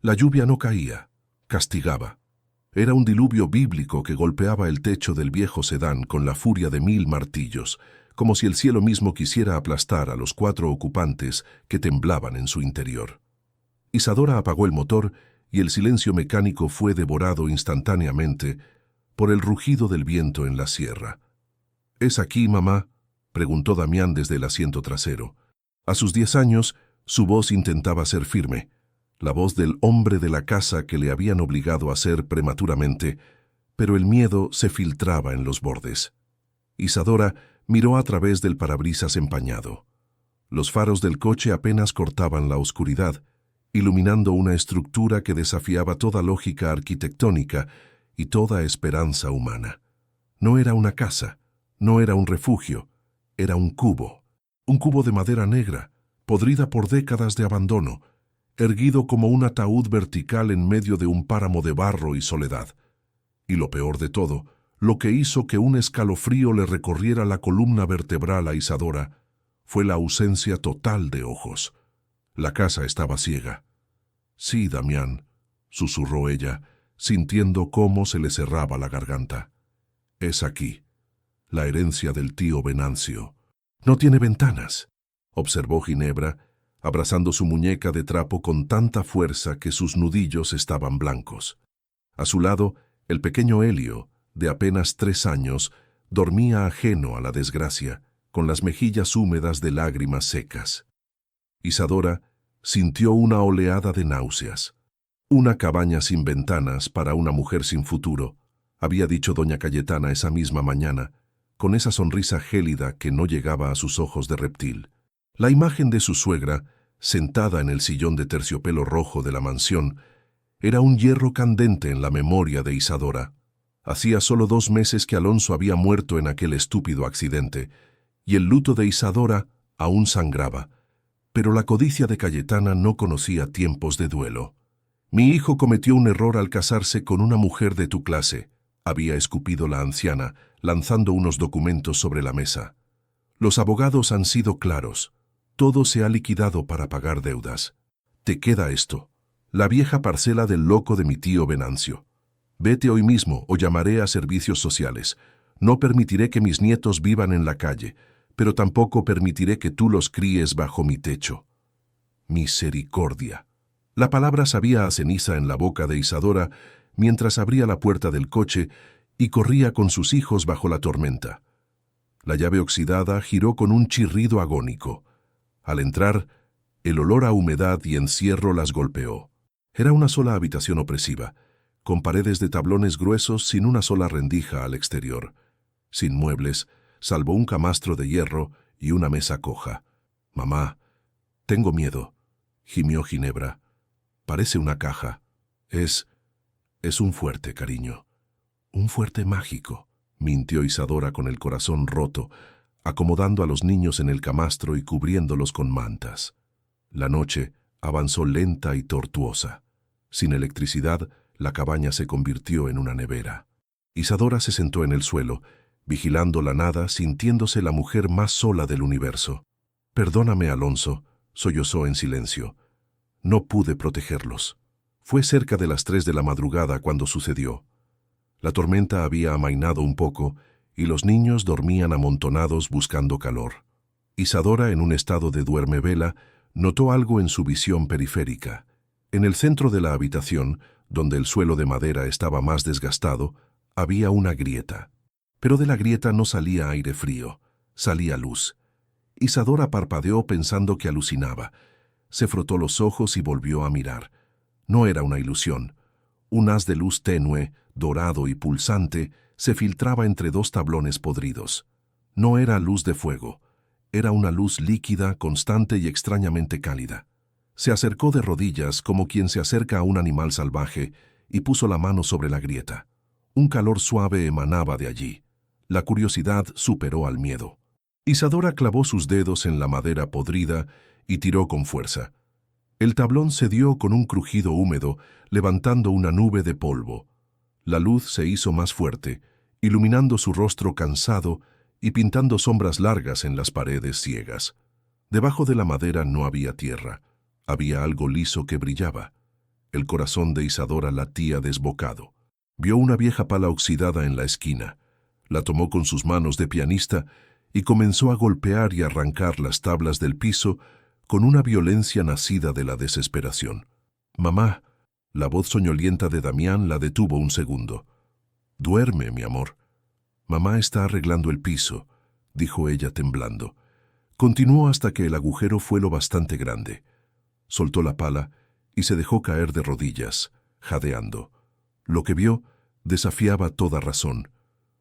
La lluvia no caía, castigaba. Era un diluvio bíblico que golpeaba el techo del viejo sedán con la furia de 1000 martillos, como si el cielo mismo quisiera aplastar a los 4 ocupantes que temblaban en su interior. Isadora apagó el motor y el silencio mecánico fue devorado instantáneamente por el rugido del viento en la sierra. —¿Es aquí, mamá? —preguntó Damián desde el asiento trasero. A sus 10 años, su voz intentaba ser firme, la voz del hombre de la casa que le habían obligado a ser prematuramente, pero el miedo se filtraba en los bordes. Isadora miró a través del parabrisas empañado. Los faros del coche apenas cortaban la oscuridad, iluminando una estructura que desafiaba toda lógica arquitectónica y toda esperanza humana. No era una casa, no era un refugio, era un cubo de madera negra, podrida por décadas de abandono, erguido como un ataúd vertical en medio de un páramo de barro y soledad. Y lo peor de todo, lo que hizo que un escalofrío le recorriera la columna vertebral a Isadora, fue la ausencia total de ojos. La casa estaba ciega. —Sí, Damián —susurró ella, sintiendo cómo se le cerraba la garganta—. Es aquí, la herencia del tío Venancio. —No tiene ventanas —observó Ginebra, abrazando su muñeca de trapo con tanta fuerza que sus nudillos estaban blancos. A su lado, el pequeño Helio, de apenas 3 años, dormía ajeno a la desgracia, con las mejillas húmedas de lágrimas secas. Isadora sintió una oleada de náuseas. Una cabaña sin ventanas para una mujer sin futuro, había dicho doña Cayetana esa misma mañana, con esa sonrisa gélida que no llegaba a sus ojos de reptil. La imagen de su suegra, sentada en el sillón de terciopelo rojo de la mansión, era un hierro candente en la memoria de Isadora. Hacía solo 2 meses que Alonso había muerto en aquel estúpido accidente, y el luto de Isadora aún sangraba, pero la codicia de Cayetana no conocía tiempos de duelo. «Mi hijo cometió un error al casarse con una mujer de tu clase», había escupido la anciana, lanzando unos documentos sobre la mesa. «Los abogados han sido claros. Todo se ha liquidado para pagar deudas. Te queda esto, la vieja parcela del loco de mi tío Venancio. Vete hoy mismo o llamaré a servicios sociales. No permitiré que mis nietos vivan en la calle, pero tampoco permitiré que tú los críes bajo mi techo». Misericordia. La palabra sabía a ceniza en la boca de Isadora mientras abría la puerta del coche y corría con sus hijos bajo la tormenta. La llave oxidada giró con un chirrido agónico. Al entrar, el olor a humedad y encierro las golpeó. Era una sola habitación opresiva, con paredes de tablones gruesos sin una sola rendija al exterior, sin muebles, salvo un camastro de hierro y una mesa coja. «Mamá, tengo miedo», gimió Ginebra. «Parece una caja. Es un fuerte, cariño. Un fuerte mágico», mintió Isadora con el corazón roto, acomodando a los niños en el camastro y cubriéndolos con mantas. La noche avanzó lenta y tortuosa. Sin electricidad, la cabaña se convirtió en una nevera. Isadora se sentó en el suelo, vigilando la nada, sintiéndose la mujer más sola del universo. «Perdóname, Alonso», sollozó en silencio. «No pude protegerlos». Fue cerca de las 3 de la madrugada cuando sucedió. La tormenta había amainado un poco y los niños dormían amontonados buscando calor. Isadora, en un estado de duermevela, notó algo en su visión periférica. En el centro de la habitación, donde el suelo de madera estaba más desgastado, había una grieta. Pero de la grieta no salía aire frío, salía luz. Isadora parpadeó pensando que alucinaba. Se frotó los ojos y volvió a mirar. No era una ilusión. Un haz de luz tenue, dorado y pulsante, se filtraba entre 2 tablones podridos. No era luz de fuego. Era una luz líquida, constante y extrañamente cálida. Se acercó de rodillas como quien se acerca a un animal salvaje y puso la mano sobre la grieta. Un calor suave emanaba de allí. La curiosidad superó al miedo. Isadora clavó sus dedos en la madera podrida y tiró con fuerza. El tablón cedió con un crujido húmedo, levantando una nube de polvo. La luz se hizo más fuerte, iluminando su rostro cansado y pintando sombras largas en las paredes ciegas. Debajo de la madera no había tierra. Había algo liso que brillaba. El corazón de Isadora latía desbocado. Vio una vieja pala oxidada en la esquina. La tomó con sus manos de pianista y comenzó a golpear y arrancar las tablas del piso con una violencia nacida de la desesperación. «Mamá», la voz soñolienta de Damián la detuvo un segundo. «Duerme, mi amor». «Mamá está arreglando el piso», dijo ella temblando. Continuó hasta que el agujero fue lo bastante grande. Soltó la pala y se dejó caer de rodillas, jadeando. Lo que vio desafiaba toda razón.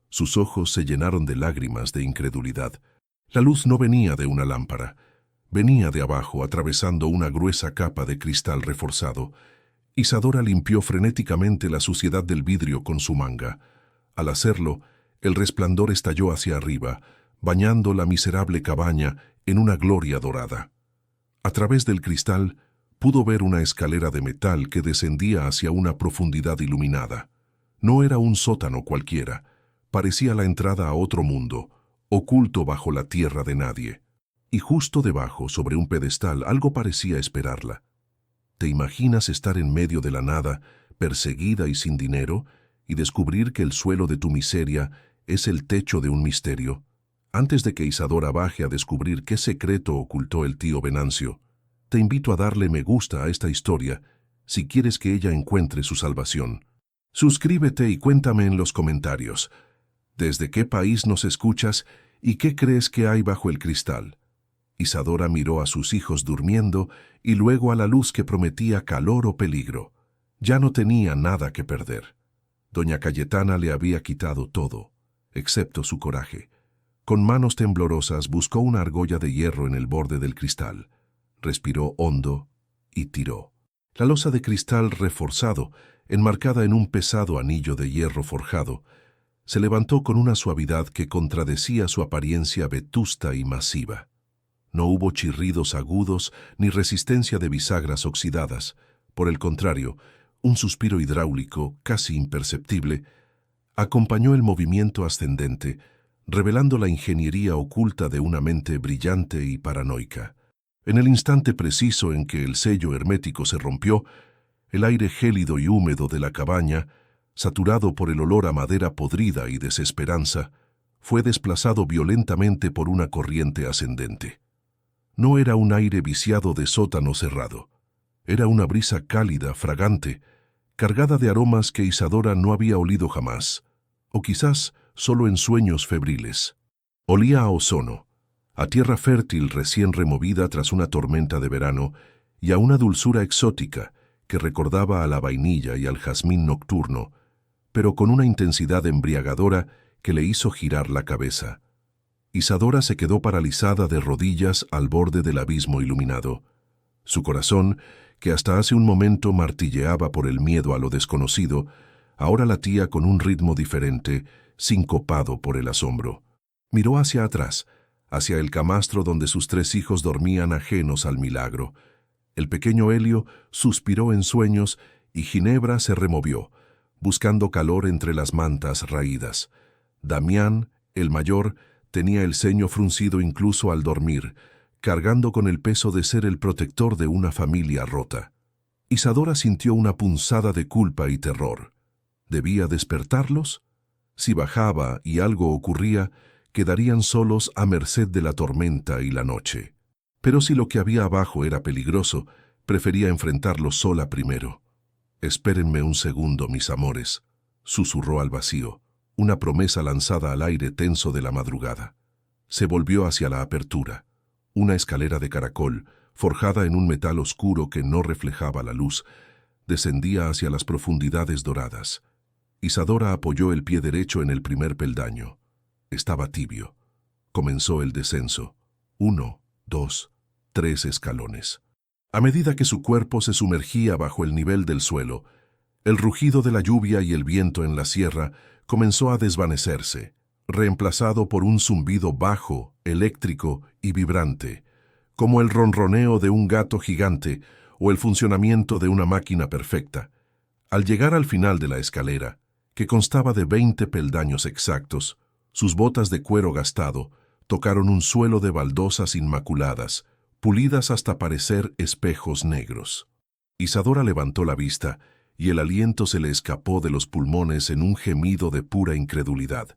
Sus ojos se llenaron de lágrimas de incredulidad. La luz no venía de una lámpara. Venía de abajo, atravesando una gruesa capa de cristal reforzado. Isadora limpió frenéticamente la suciedad del vidrio con su manga. Al hacerlo, el resplandor estalló hacia arriba, bañando la miserable cabaña en una gloria dorada. A través del cristal pudo ver una escalera de metal que descendía hacia una profundidad iluminada. No era un sótano cualquiera, parecía la entrada a otro mundo, oculto bajo la tierra de nadie. Y justo debajo, sobre un pedestal, algo parecía esperarla. ¿Te imaginas estar en medio de la nada, perseguida y sin dinero, y descubrir que el suelo de tu miseria es el techo de un misterio? Antes de que Isadora baje a descubrir qué secreto ocultó el tío Venancio, te invito a darle me gusta a esta historia si quieres que ella encuentre su salvación. Suscríbete y cuéntame en los comentarios desde qué país nos escuchas y qué crees que hay bajo el cristal. Isadora miró a sus hijos durmiendo y luego a la luz que prometía calor o peligro. Ya no tenía nada que perder. Doña Cayetana le había quitado todo, excepto su coraje. Con manos temblorosas buscó una argolla de hierro en el borde del cristal. Respiró hondo y tiró. La losa de cristal reforzado, enmarcada en un pesado anillo de hierro forjado, se levantó con una suavidad que contradecía su apariencia vetusta y masiva. No hubo chirridos agudos ni resistencia de bisagras oxidadas. Por el contrario, un suspiro hidráulico, casi imperceptible, acompañó el movimiento ascendente, revelando la ingeniería oculta de una mente brillante y paranoica. En el instante preciso en que el sello hermético se rompió, el aire gélido y húmedo de la cabaña, saturado por el olor a madera podrida y desesperanza, fue desplazado violentamente por una corriente ascendente. No era un aire viciado de sótano cerrado. Era una brisa cálida, fragante, cargada de aromas que Isadora no había olido jamás, o quizás solo en sueños febriles. Olía a ozono, a tierra fértil recién removida tras una tormenta de verano y a una dulzura exótica que recordaba a la vainilla y al jazmín nocturno, pero con una intensidad embriagadora que le hizo girar la cabeza. Isadora se quedó paralizada de rodillas al borde del abismo iluminado. Su corazón, que hasta hace un momento martilleaba por el miedo a lo desconocido, ahora latía con un ritmo diferente, sincopado por el asombro. Miró hacia atrás, hacia el camastro donde sus 3 hijos dormían ajenos al milagro. El pequeño Helio suspiró en sueños y Ginebra se removió, buscando calor entre las mantas raídas. Damián, el mayor, tenía el ceño fruncido incluso al dormir, cargando con el peso de ser el protector de una familia rota. Isadora sintió una punzada de culpa y terror. ¿Debía despertarlos? Si bajaba y algo ocurría, quedarían solos a merced de la tormenta y la noche. Pero si lo que había abajo era peligroso, prefería enfrentarlo sola primero. «Espérenme un segundo, mis amores», susurró al vacío, una promesa lanzada al aire tenso de la madrugada. Se volvió hacia la apertura. Una escalera de caracol, forjada en un metal oscuro que no reflejaba la luz, descendía hacia las profundidades doradas. Isadora apoyó el pie derecho en el primer peldaño. Estaba tibio. Comenzó el descenso. 1, 2, 3 escalones. A medida que su cuerpo se sumergía bajo el nivel del suelo, el rugido de la lluvia y el viento en la sierra comenzó a desvanecerse, reemplazado por un zumbido bajo, eléctrico y vibrante, como el ronroneo de un gato gigante o el funcionamiento de una máquina perfecta. Al llegar al final de la escalera, que constaba de 20 peldaños exactos, sus botas de cuero gastado tocaron un suelo de baldosas inmaculadas, pulidas hasta parecer espejos negros. Isadora levantó la vista y el aliento se le escapó de los pulmones en un gemido de pura incredulidad.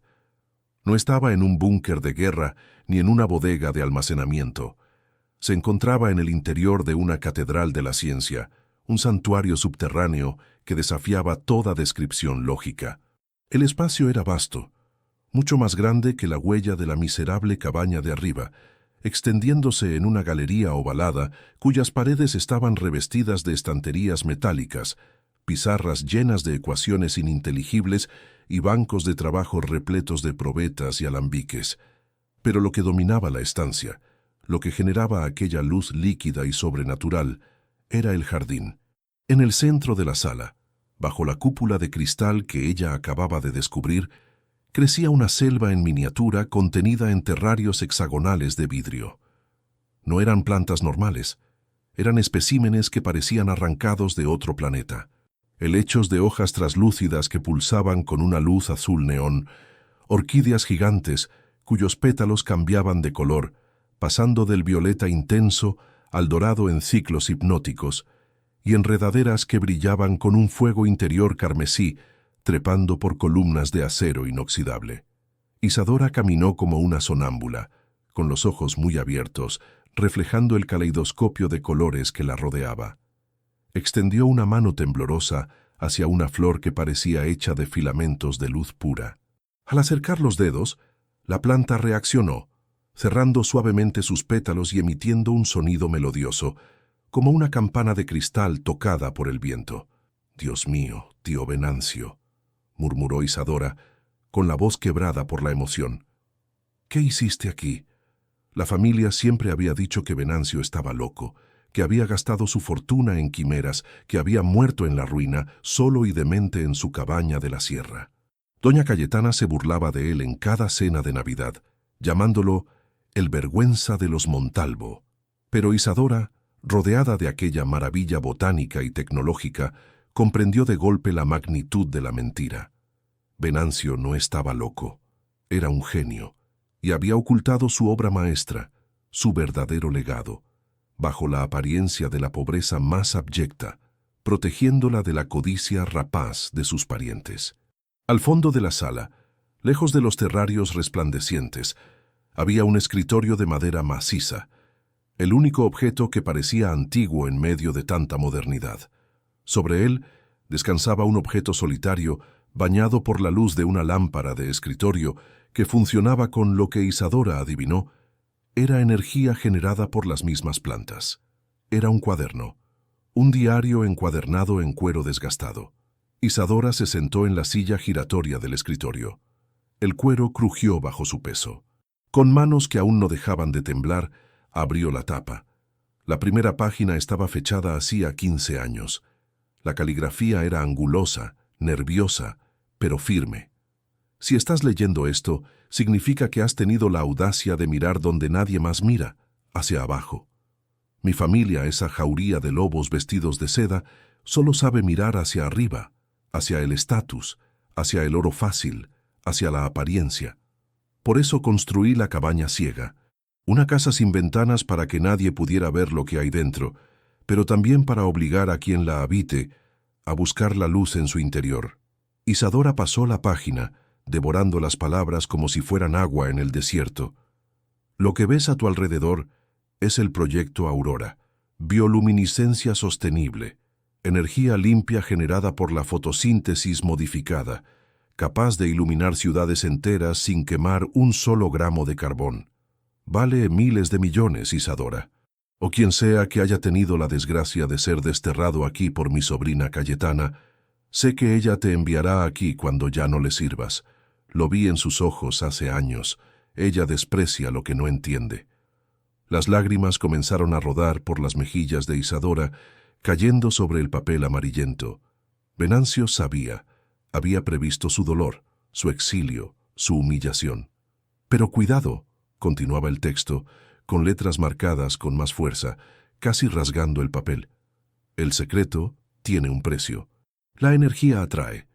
No estaba en un búnker de guerra ni en una bodega de almacenamiento. Se encontraba en el interior de una catedral de la ciencia, un santuario subterráneo que desafiaba toda descripción lógica. El espacio era vasto, mucho más grande que la huella de la miserable cabaña de arriba, extendiéndose en una galería ovalada cuyas paredes estaban revestidas de estanterías metálicas, pizarras llenas de ecuaciones ininteligibles y bancos de trabajo repletos de probetas y alambiques. Pero lo que dominaba la estancia, lo que generaba aquella luz líquida y sobrenatural, era el jardín. En el centro de la sala, bajo la cúpula de cristal que ella acababa de descubrir, crecía una selva en miniatura contenida en terrarios hexagonales de vidrio. No eran plantas normales, eran especímenes que parecían arrancados de otro planeta. Helechos de hojas traslúcidas que pulsaban con una luz azul neón, orquídeas gigantes cuyos pétalos cambiaban de color, pasando del violeta intenso al dorado en ciclos hipnóticos, y enredaderas que brillaban con un fuego interior carmesí, trepando por columnas de acero inoxidable. Isadora caminó como una sonámbula, con los ojos muy abiertos, reflejando el caleidoscopio de colores que la rodeaba. Extendió una mano temblorosa hacia una flor que parecía hecha de filamentos de luz pura. Al acercar los dedos, la planta reaccionó, cerrando suavemente sus pétalos y emitiendo un sonido melodioso, como una campana de cristal tocada por el viento. «Dios mío, tío Venancio», murmuró Isadora, con la voz quebrada por la emoción. «¿Qué hiciste aquí?» La familia siempre había dicho que Venancio estaba loco, que había gastado su fortuna en quimeras, que había muerto en la ruina, solo y demente en su cabaña de la sierra. Doña Cayetana se burlaba de él en cada cena de Navidad, llamándolo el vergüenza de los Montalvo. Pero Isadora, rodeada de aquella maravilla botánica y tecnológica, comprendió de golpe la magnitud de la mentira. Venancio no estaba loco, era un genio, y había ocultado su obra maestra, su verdadero legado, bajo la apariencia de la pobreza más abyecta, protegiéndola de la codicia rapaz de sus parientes. Al fondo de la sala, lejos de los terrarios resplandecientes, había un escritorio de madera maciza, el único objeto que parecía antiguo en medio de tanta modernidad. Sobre él descansaba un objeto solitario bañado por la luz de una lámpara de escritorio que funcionaba con lo que Isadora adivinó era energía generada por las mismas plantas. Era un cuaderno, un diario encuadernado en cuero desgastado. Isadora se sentó en la silla giratoria del escritorio. El cuero crujió bajo su peso. Con manos que aún no dejaban de temblar, abrió la tapa. La primera página estaba fechada hacía 15 años. La caligrafía era angulosa, nerviosa, pero firme. Si estás leyendo esto, significa que has tenido la audacia de mirar donde nadie más mira, hacia abajo. Mi familia, esa jauría de lobos vestidos de seda, solo sabe mirar hacia arriba, hacia el estatus, hacia el oro fácil, hacia la apariencia. Por eso construí la cabaña ciega, una casa sin ventanas para que nadie pudiera ver lo que hay dentro, pero también para obligar a quien la habite a buscar la luz en su interior. Isadora pasó la página, devorando las palabras como si fueran agua en el desierto. Lo que ves a tu alrededor es el proyecto Aurora, bioluminiscencia sostenible, energía limpia generada por la fotosíntesis modificada, capaz de iluminar ciudades enteras sin quemar un solo gramo de carbón. Vale miles de millones, Isadora. O quien sea que haya tenido la desgracia de ser desterrado aquí por mi sobrina Cayetana, sé que ella te enviará aquí cuando ya no le sirvas. Lo vi en sus ojos hace años. Ella desprecia lo que no entiende. Las lágrimas comenzaron a rodar por las mejillas de Isadora, cayendo sobre el papel amarillento. Venancio sabía, había previsto su dolor, su exilio, su humillación. Pero cuidado, continuaba el texto, con letras marcadas con más fuerza, casi rasgando el papel. El secreto tiene un precio. La energía atrae.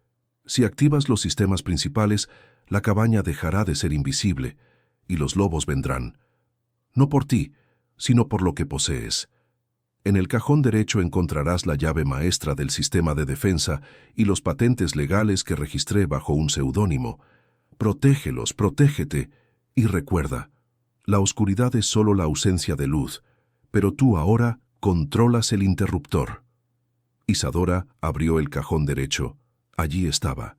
Si activas los sistemas principales, la cabaña dejará de ser invisible, y los lobos vendrán. No por ti, sino por lo que posees. En el cajón derecho encontrarás la llave maestra del sistema de defensa y los patentes legales que registré bajo un seudónimo. Protégelos, protégete, y recuerda, la oscuridad es solo la ausencia de luz, pero tú ahora controlas el interruptor. Isadora abrió el cajón derecho. Allí estaba,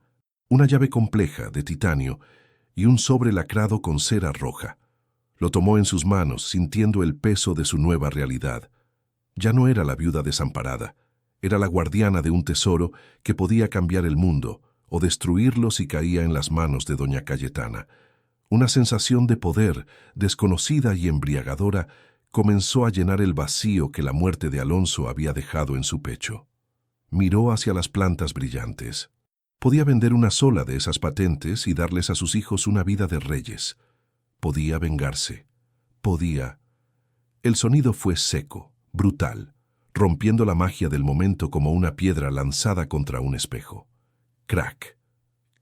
una llave compleja de titanio y un sobre lacrado con cera roja. Lo tomó en sus manos, sintiendo el peso de su nueva realidad. Ya no era la viuda desamparada, era la guardiana de un tesoro que podía cambiar el mundo o destruirlo si caía en las manos de doña Cayetana. Una sensación de poder, desconocida y embriagadora, comenzó a llenar el vacío que la muerte de Alonso había dejado en su pecho. Miró hacia las plantas brillantes. Podía vender una sola de esas patentes y darles a sus hijos una vida de reyes. Podía vengarse. Podía. El sonido fue seco, brutal, rompiendo la magia del momento como una piedra lanzada contra un espejo. Crack,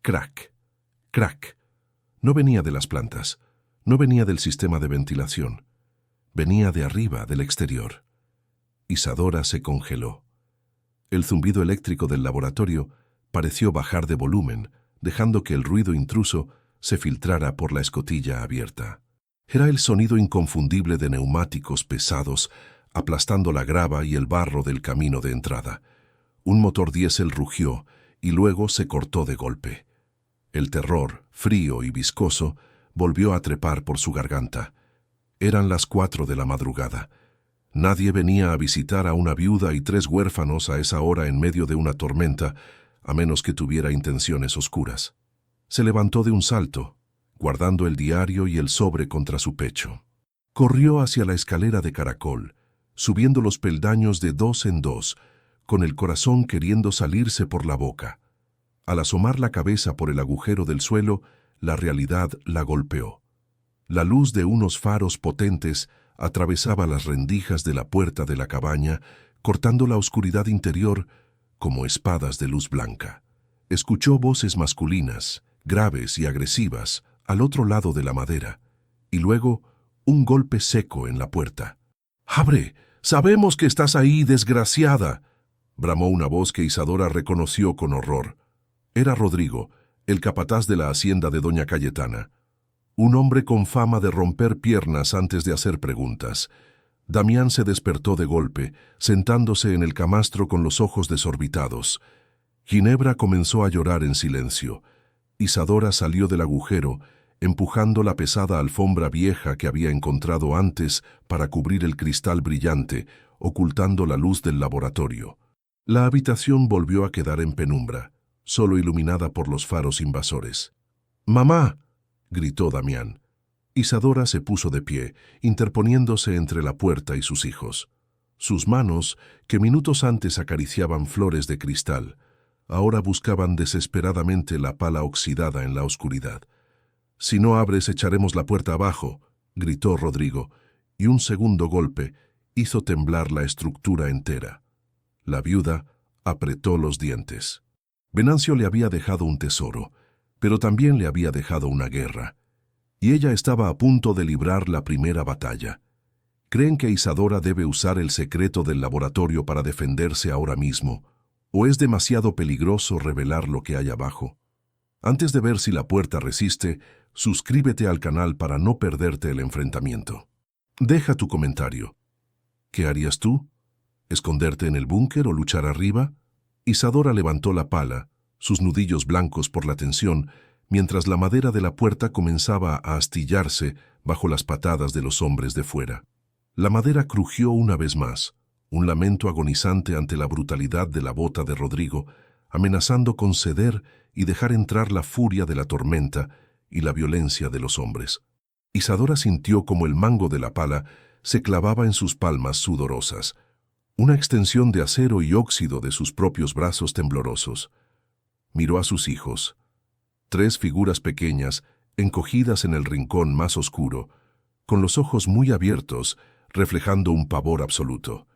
crack, crack. No venía de las plantas, no venía del sistema de ventilación. Venía de arriba, del exterior. Isadora se congeló. El zumbido eléctrico del laboratorio pareció bajar de volumen, dejando que el ruido intruso se filtrara por la escotilla abierta. Era el sonido inconfundible de neumáticos pesados, aplastando la grava y el barro del camino de entrada. Un motor diésel rugió y luego se cortó de golpe. El terror, frío y viscoso, volvió a trepar por su garganta. Eran las 4 de la madrugada. Nadie venía a visitar a una viuda y 3 huérfanos a esa hora en medio de una tormenta, a menos que tuviera intenciones oscuras. Se levantó de un salto, guardando el diario y el sobre contra su pecho. Corrió hacia la escalera de caracol, subiendo los peldaños de 2 en 2, con el corazón queriendo salirse por la boca. Al asomar la cabeza por el agujero del suelo, la realidad la golpeó. La luz de unos faros potentes atravesaba las rendijas de la puerta de la cabaña, cortando la oscuridad interior como espadas de luz blanca. Escuchó voces masculinas, graves y agresivas, al otro lado de la madera, y luego un golpe seco en la puerta. «¡Abre! ¡Sabemos que estás ahí, desgraciada!», bramó una voz que Isadora reconoció con horror. Era Rodrigo, el capataz de la hacienda de doña Cayetana. Un hombre con fama de romper piernas antes de hacer preguntas. Damián se despertó de golpe, sentándose en el camastro con los ojos desorbitados. Ginebra comenzó a llorar en silencio. Isadora salió del agujero, empujando la pesada alfombra vieja que había encontrado antes para cubrir el cristal brillante, ocultando la luz del laboratorio. La habitación volvió a quedar en penumbra, solo iluminada por los faros invasores. «¡Mamá!», gritó Damián. Isadora se puso de pie, interponiéndose entre la puerta y sus hijos. Sus manos, que minutos antes acariciaban flores de cristal, ahora buscaban desesperadamente la pala oxidada en la oscuridad. «Si no abres, echaremos la puerta abajo», gritó Rodrigo, y un segundo golpe hizo temblar la estructura entera. La viuda apretó los dientes. Venancio le había dejado un tesoro, pero también le había dejado una guerra, y ella estaba a punto de librar la primera batalla. ¿Creen que Isadora debe usar el secreto del laboratorio para defenderse ahora mismo, o es demasiado peligroso revelar lo que hay abajo? Antes de ver si la puerta resiste, suscríbete al canal para no perderte el enfrentamiento. Deja tu comentario. ¿Qué harías tú? ¿Esconderte en el búnker o luchar arriba? Isadora levantó la pala, sus nudillos blancos por la tensión, mientras la madera de la puerta comenzaba a astillarse bajo las patadas de los hombres de fuera. La madera crujió una vez más, un lamento agonizante ante la brutalidad de la bota de Rodrigo, amenazando con ceder y dejar entrar la furia de la tormenta y la violencia de los hombres. Isadora sintió como el mango de la pala se clavaba en sus palmas sudorosas, una extensión de acero y óxido de sus propios brazos temblorosos. Miró a sus hijos, 3 figuras pequeñas, encogidas en el rincón más oscuro, con los ojos muy abiertos, reflejando un pavor absoluto.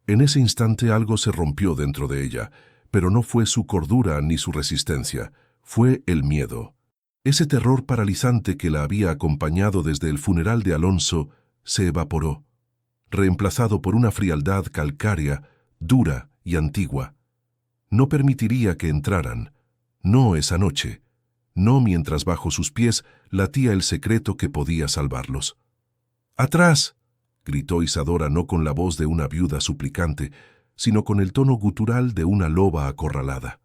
En ese instante algo se rompió dentro de ella, pero no fue su cordura ni su resistencia, fue el miedo. Ese terror paralizante que la había acompañado desde el funeral de Alonso se evaporó. reemplazado por una frialdad calcárea, dura y antigua. No permitiría que entraran, no esa noche, no mientras bajo sus pies latía el secreto que podía salvarlos. ¡Atrás!, gritó Isadora, no con la voz de una viuda suplicante, sino con el tono gutural de una loba acorralada.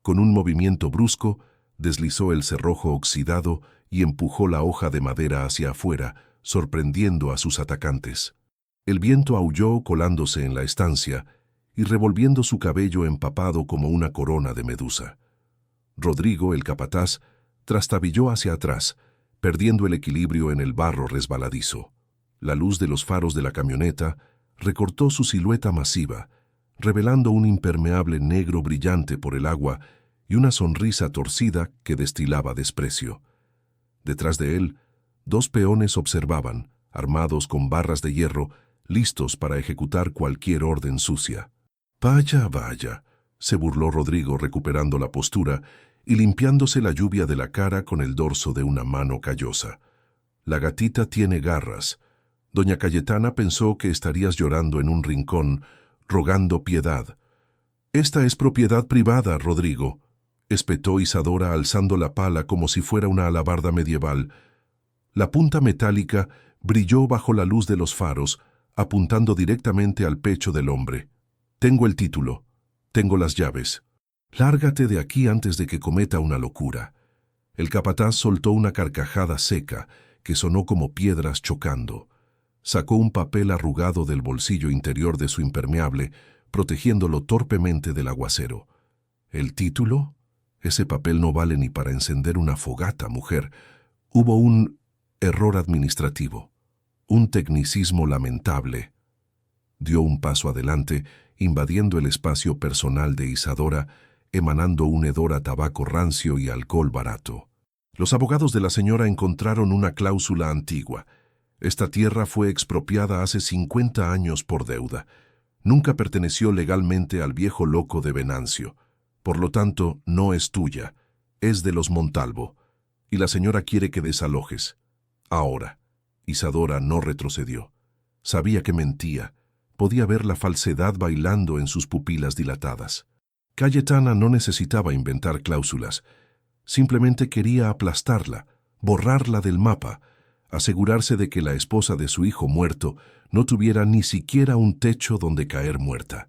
Con un movimiento brusco, deslizó el cerrojo oxidado y empujó la hoja de madera hacia afuera, sorprendiendo a sus atacantes. El viento aulló colándose en la estancia y revolviendo su cabello empapado como una corona de medusa. Rodrigo, el capataz, trastabilló hacia atrás, perdiendo el equilibrio en el barro resbaladizo. La luz de los faros de la camioneta recortó su silueta masiva, revelando un impermeable negro brillante por el agua y una sonrisa torcida que destilaba desprecio. Detrás de él, dos peones observaban, armados con barras de hierro, listos para ejecutar cualquier orden sucia. «Vaya, vaya», se burló Rodrigo recuperando la postura y limpiándose la lluvia de la cara con el dorso de una mano callosa. «La gatita tiene garras. Doña Cayetana pensó que estarías llorando en un rincón, rogando piedad». «Esta es propiedad privada, Rodrigo», espetó Isadora alzando la pala como si fuera una alabarda medieval. La punta metálica brilló bajo la luz de los faros, apuntando directamente al pecho del hombre. «Tengo el título. Tengo las llaves. Lárgate de aquí antes de que cometa una locura». El capataz soltó una carcajada seca que sonó como piedras chocando. Sacó un papel arrugado del bolsillo interior de su impermeable, protegiéndolo torpemente del aguacero. «¿El título? Ese papel no vale ni para encender una fogata, mujer». Hubo un error administrativo, un tecnicismo lamentable. Dio un paso adelante, invadiendo el espacio personal de Isadora, emanando un hedor a tabaco rancio y alcohol barato. Los abogados de la señora encontraron una cláusula antigua. Esta tierra fue expropiada hace 50 años por deuda. Nunca perteneció legalmente al viejo loco de Venancio. Por lo tanto, no es tuya, es de los Montalvo. Y la señora quiere que desalojes. Ahora. Isadora no retrocedió. Sabía que mentía. Podía ver la falsedad bailando en sus pupilas dilatadas. Cayetana no necesitaba inventar cláusulas. Simplemente quería aplastarla, borrarla del mapa, asegurarse de que la esposa de su hijo muerto no tuviera ni siquiera un techo donde caer muerta.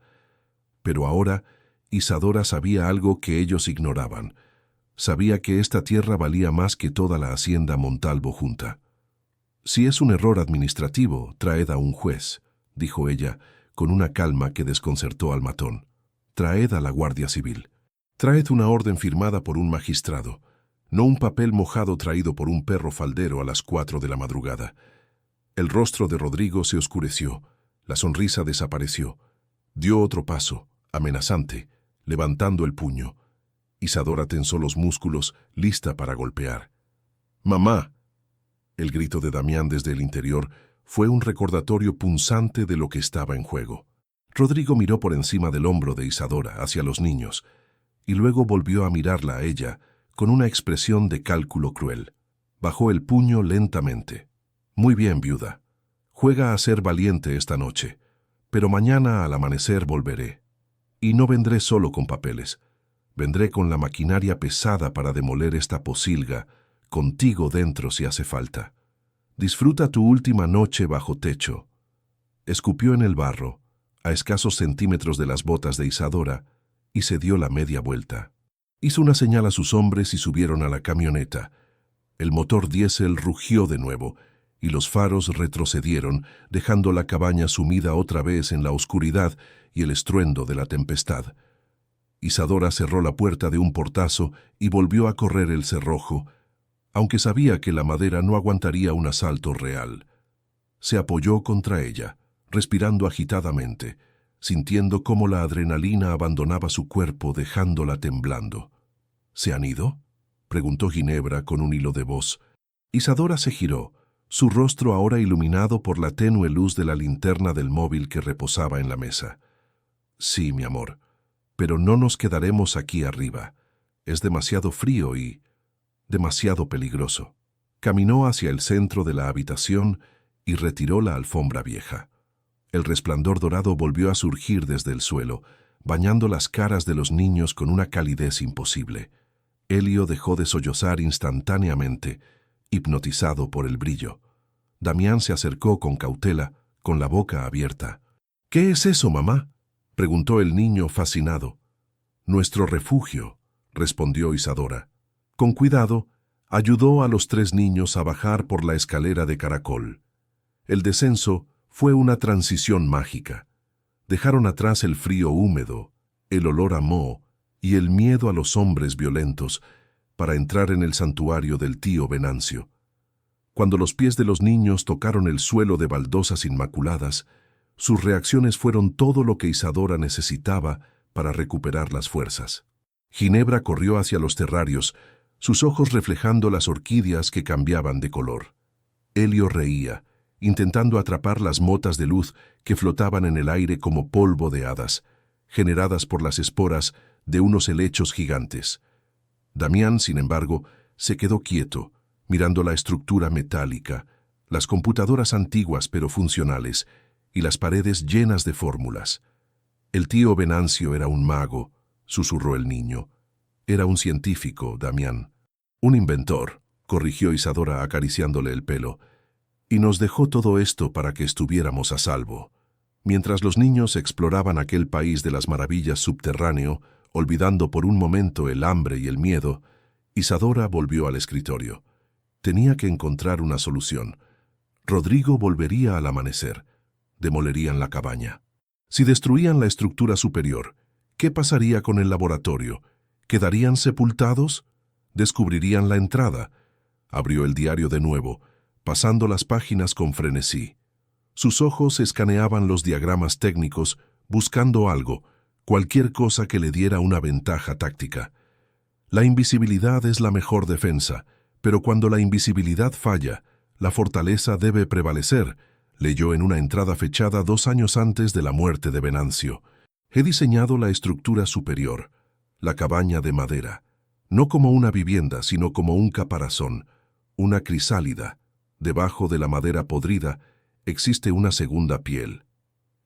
Pero ahora Isadora sabía algo que ellos ignoraban. Sabía que esta tierra valía más que toda la hacienda Montalvo junta. «Si es un error administrativo, traed a un juez», dijo ella, con una calma que desconcertó al matón. «Traed a la Guardia Civil. Traed una orden firmada por un magistrado, no un papel mojado traído por un perro faldero a las 4 de la madrugada». El rostro de Rodrigo se oscureció, la sonrisa desapareció. Dio otro paso, amenazante, levantando el puño. Isadora tensó los músculos, lista para golpear. «¡Mamá!». El grito de Damián desde el interior fue un recordatorio punzante de lo que estaba en juego. Rodrigo miró por encima del hombro de Isadora hacia los niños, y luego volvió a mirarla a ella con una expresión de cálculo cruel. Bajó el puño lentamente. «Muy bien, viuda. Juega a ser valiente esta noche, pero mañana al amanecer volveré. Y no vendré solo con papeles. Vendré con la maquinaria pesada para demoler esta posilga, contigo dentro si hace falta. Disfruta tu última noche bajo techo». Escupió en el barro, a escasos centímetros de las botas de Isadora, y se dio la media vuelta. Hizo una señal a sus hombres y subieron a la camioneta. El motor diésel rugió de nuevo, y los faros retrocedieron, dejando la cabaña sumida otra vez en la oscuridad y el estruendo de la tempestad. Isadora cerró la puerta de un portazo y volvió a correr el cerrojo, aunque sabía que la madera no aguantaría un asalto real. Se apoyó contra ella, respirando agitadamente, sintiendo cómo la adrenalina abandonaba su cuerpo dejándola temblando. «¿Se han ido?», preguntó Ginebra con un hilo de voz. Isadora se giró, su rostro ahora iluminado por la tenue luz de la linterna del móvil que reposaba en la mesa. «Sí, mi amor, pero no nos quedaremos aquí arriba. Es demasiado frío y demasiado peligroso». Caminó hacia el centro de la habitación y retiró la alfombra vieja. El resplandor dorado volvió a surgir desde el suelo, bañando las caras de los niños con una calidez imposible. Elio dejó de sollozar instantáneamente, hipnotizado por el brillo. Damián se acercó con cautela, con la boca abierta. «¿Qué es eso, mamá?», preguntó el niño fascinado. «Nuestro refugio», respondió Isadora. Con cuidado, ayudó a los 3 niños a bajar por la escalera de caracol. El descenso fue una transición mágica. Dejaron atrás el frío húmedo, el olor a moho y el miedo a los hombres violentos para entrar en el santuario del tío Venancio. Cuando los pies de los niños tocaron el suelo de baldosas inmaculadas, sus reacciones fueron todo lo que Isadora necesitaba para recuperar las fuerzas. Ginebra corrió hacia los terrarios, sus ojos reflejando las orquídeas que cambiaban de color. Elio reía, intentando atrapar las motas de luz que flotaban en el aire como polvo de hadas, generadas por las esporas de unos helechos gigantes. Damián, sin embargo, se quedó quieto, mirando la estructura metálica, las computadoras antiguas pero funcionales, y las paredes llenas de fórmulas. «El tío Venancio era un mago», susurró el niño. «Era un científico, Damián». «Un inventor», corrigió Isadora acariciándole el pelo. «Y nos dejó todo esto para que estuviéramos a salvo». Mientras los niños exploraban aquel país de las maravillas subterráneo, olvidando por un momento el hambre y el miedo, Isadora volvió al escritorio. Tenía que encontrar una solución. Rodrigo volvería al amanecer. Demolerían la cabaña. Si destruían la estructura superior, ¿qué pasaría con el laboratorio? ¿Quedarían sepultados? ¿Descubrirían la entrada? Abrió el diario de nuevo, pasando las páginas con frenesí. Sus ojos escaneaban los diagramas técnicos, buscando algo, cualquier cosa que le diera una ventaja táctica. La invisibilidad es la mejor defensa, pero cuando la invisibilidad falla, la fortaleza debe prevalecer, leyó en una entrada fechada 2 años antes de la muerte de Venancio. He diseñado la estructura superior, la cabaña de madera, no como una vivienda, sino como un caparazón, una crisálida. Debajo de la madera podrida existe una segunda piel.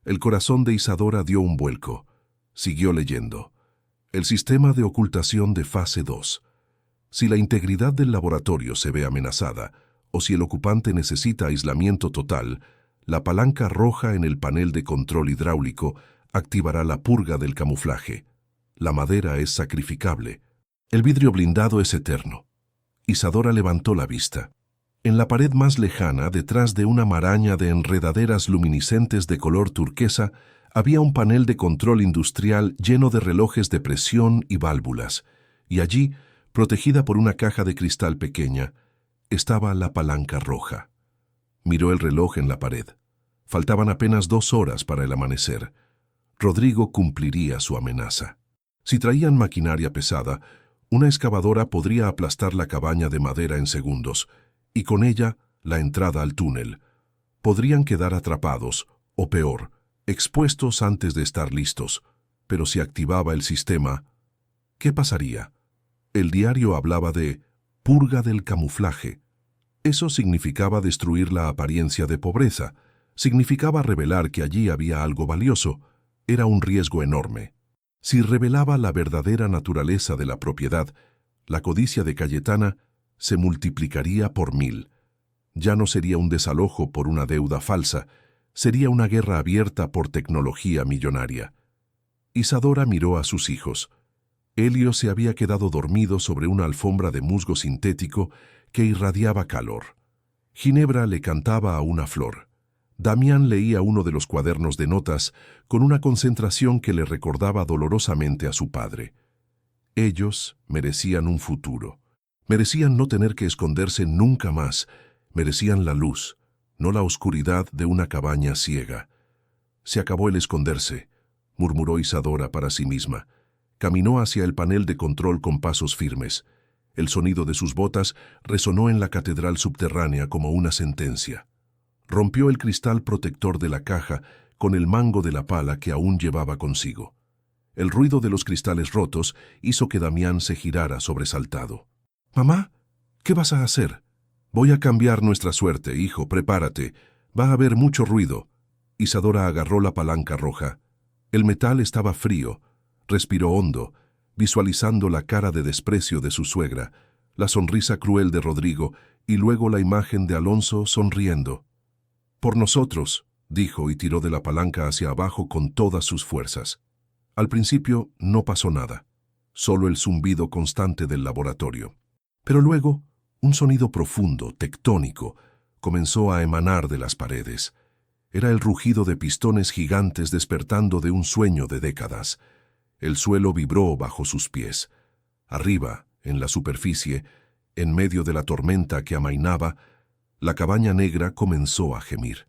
El corazón de Isadora dio un vuelco. Siguió leyendo. El sistema de ocultación de fase 2. Si la integridad del laboratorio se ve amenazada, o si el ocupante necesita aislamiento total, la palanca roja en el panel de control hidráulico activará la purga del camuflaje. La madera es sacrificable. El vidrio blindado es eterno. Isadora levantó la vista. En la pared más lejana, detrás de una maraña de enredaderas luminiscentes de color turquesa, había un panel de control industrial lleno de relojes de presión y válvulas, y allí, protegida por una caja de cristal pequeña, estaba la palanca roja. Miró el reloj en la pared. Faltaban apenas 2 horas para el amanecer. Rodrigo cumpliría su amenaza. Si traían maquinaria pesada, una excavadora podría aplastar la cabaña de madera en segundos, y con ella la entrada al túnel. Podrían quedar atrapados, o peor, expuestos antes de estar listos. Pero si activaba el sistema, ¿qué pasaría? El diario hablaba de purga del camuflaje. Eso significaba destruir la apariencia de pobreza, significaba revelar que allí había algo valioso. Era un riesgo enorme. Si revelaba la verdadera naturaleza de la propiedad, la codicia de Cayetana se multiplicaría por 1000. Ya no sería un desalojo por una deuda falsa, sería una guerra abierta por tecnología millonaria. Isadora miró a sus hijos. Elio se había quedado dormido sobre una alfombra de musgo sintético que irradiaba calor. Ginebra le cantaba a una flor. Damián leía uno de los cuadernos de notas con una concentración que le recordaba dolorosamente a su padre. Ellos merecían un futuro. Merecían no tener que esconderse nunca más. Merecían la luz, no la oscuridad de una cabaña ciega. Se acabó el esconderse, murmuró Isadora para sí misma. Caminó hacia el panel de control con pasos firmes. El sonido de sus botas resonó en la catedral subterránea como una sentencia. Rompió el cristal protector de la caja con el mango de la pala que aún llevaba consigo. El ruido de los cristales rotos hizo que Damián se girara sobresaltado. «Mamá, ¿qué vas a hacer?» «Voy a cambiar nuestra suerte, hijo, prepárate. Va a haber mucho ruido». Isadora agarró la palanca roja. El metal estaba frío. Respiró hondo, visualizando la cara de desprecio de su suegra, la sonrisa cruel de Rodrigo y luego la imagen de Alonso sonriendo. «Por nosotros», dijo y tiró de la palanca hacia abajo con todas sus fuerzas. Al principio no pasó nada, solo el zumbido constante del laboratorio. Pero luego, un sonido profundo, tectónico, comenzó a emanar de las paredes. Era el rugido de pistones gigantes despertando de un sueño de décadas. El suelo vibró bajo sus pies. Arriba, en la superficie, en medio de la tormenta que amainaba, la cabaña negra comenzó a gemir.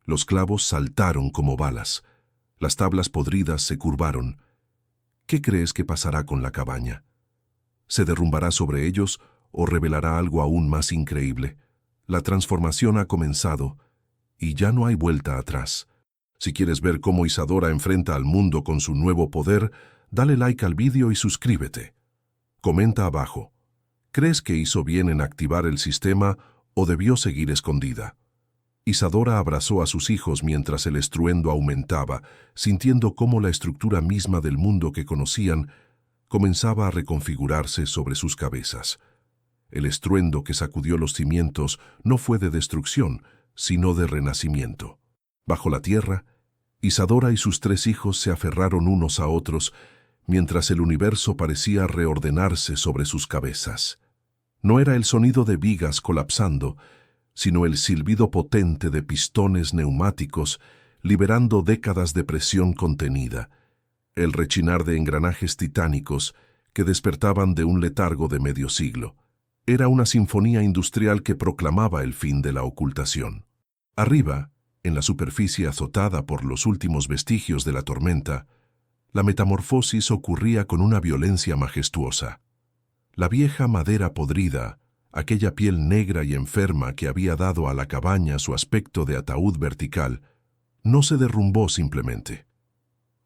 Los clavos saltaron como balas. Las tablas podridas se curvaron. ¿Qué crees que pasará con la cabaña? ¿Se derrumbará sobre ellos o revelará algo aún más increíble? La transformación ha comenzado y ya no hay vuelta atrás. Si quieres ver cómo Isadora enfrenta al mundo con su nuevo poder, dale like al vídeo y suscríbete. Comenta abajo. ¿Crees que hizo bien en activar el sistema o debió seguir escondida? Isadora abrazó a sus hijos mientras el estruendo aumentaba, sintiendo cómo la estructura misma del mundo que conocían comenzaba a reconfigurarse sobre sus cabezas. El estruendo que sacudió los cimientos no fue de destrucción, sino de renacimiento. Bajo la tierra, Isadora y sus 3 hijos se aferraron unos a otros, mientras el universo parecía reordenarse sobre sus cabezas. No era el sonido de vigas colapsando, sino el silbido potente de pistones neumáticos liberando décadas de presión contenida, el rechinar de engranajes titánicos que despertaban de un letargo de medio siglo. Era una sinfonía industrial que proclamaba el fin de la ocultación. Arriba, en la superficie azotada por los últimos vestigios de la tormenta, la metamorfosis ocurría con una violencia majestuosa. La vieja madera podrida, aquella piel negra y enferma que había dado a la cabaña su aspecto de ataúd vertical, no se derrumbó simplemente.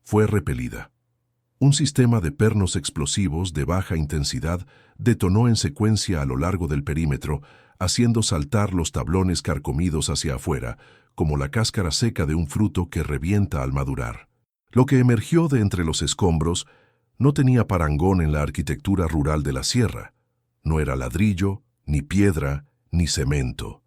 Fue repelida. Un sistema de pernos explosivos de baja intensidad detonó en secuencia a lo largo del perímetro, haciendo saltar los tablones carcomidos hacia afuera, como la cáscara seca de un fruto que revienta al madurar. Lo que emergió de entre los escombros no tenía parangón en la arquitectura rural de la sierra. No era ladrillo, ni piedra, ni cemento.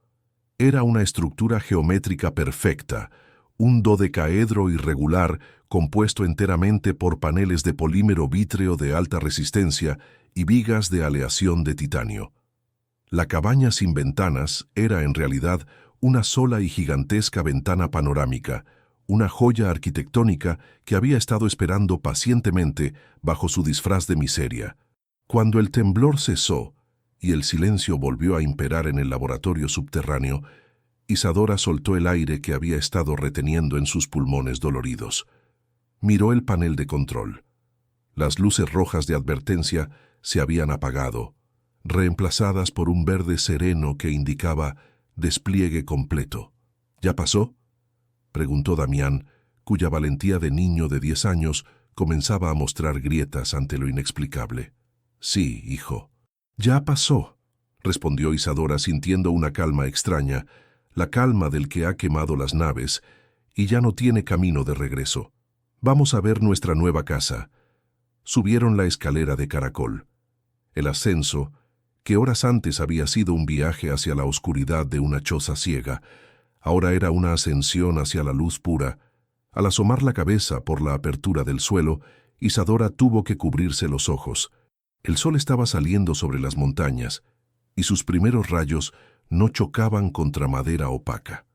Era una estructura geométrica perfecta, un dodecaedro irregular compuesto enteramente por paneles de polímero vítreo de alta resistencia y vigas de aleación de titanio. La cabaña sin ventanas era en realidad una sola y gigantesca ventana panorámica, una joya arquitectónica que había estado esperando pacientemente bajo su disfraz de miseria. Cuando el temblor cesó y el silencio volvió a imperar en el laboratorio subterráneo, Isadora soltó el aire que había estado reteniendo en sus pulmones doloridos. Miró el panel de control. Las luces rojas de advertencia se habían apagado, reemplazadas por un verde sereno que indicaba despliegue completo. ¿Ya pasó?, preguntó Damián, cuya valentía de niño de 10 años comenzaba a mostrar grietas ante lo inexplicable. «Sí, hijo». «Ya pasó», respondió Isadora sintiendo una calma extraña, la calma del que ha quemado las naves y ya no tiene camino de regreso. «Vamos a ver nuestra nueva casa». Subieron la escalera de caracol. El ascenso, que horas antes había sido un viaje hacia la oscuridad de una choza ciega, ahora era una ascensión hacia la luz pura. Al asomar la cabeza por la apertura del suelo, Isadora tuvo que cubrirse los ojos. El sol estaba saliendo sobre las montañas, y sus primeros rayos no chocaban contra madera opaca.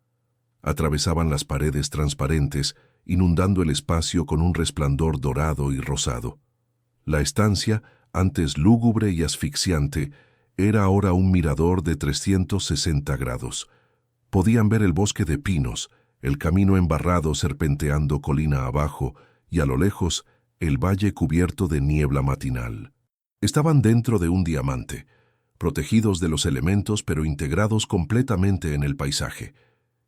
Atravesaban las paredes transparentes, inundando el espacio con un resplandor dorado y rosado. La estancia, antes lúgubre y asfixiante, era ahora un mirador de 360 grados. Podían ver el bosque de pinos, el camino embarrado serpenteando colina abajo y a lo lejos el valle cubierto de niebla matinal. Estaban dentro de un diamante, protegidos de los elementos pero integrados completamente en el paisaje.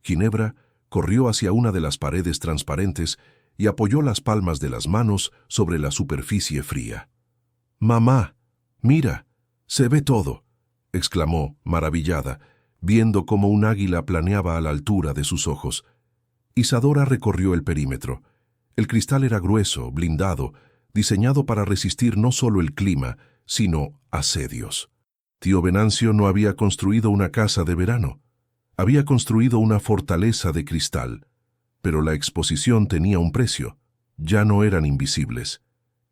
Ginebra corrió hacia una de las paredes transparentes y apoyó las palmas de las manos sobre la superficie fría. «Mamá, mira, se ve todo», exclamó, maravillada, viendo cómo un águila planeaba a la altura de sus ojos. Isadora recorrió el perímetro. El cristal era grueso, blindado, diseñado para resistir no solo el clima, sino asedios. Tío Venancio no había construido una casa de verano. Había construido una fortaleza de cristal. Pero la exposición tenía un precio. Ya no eran invisibles.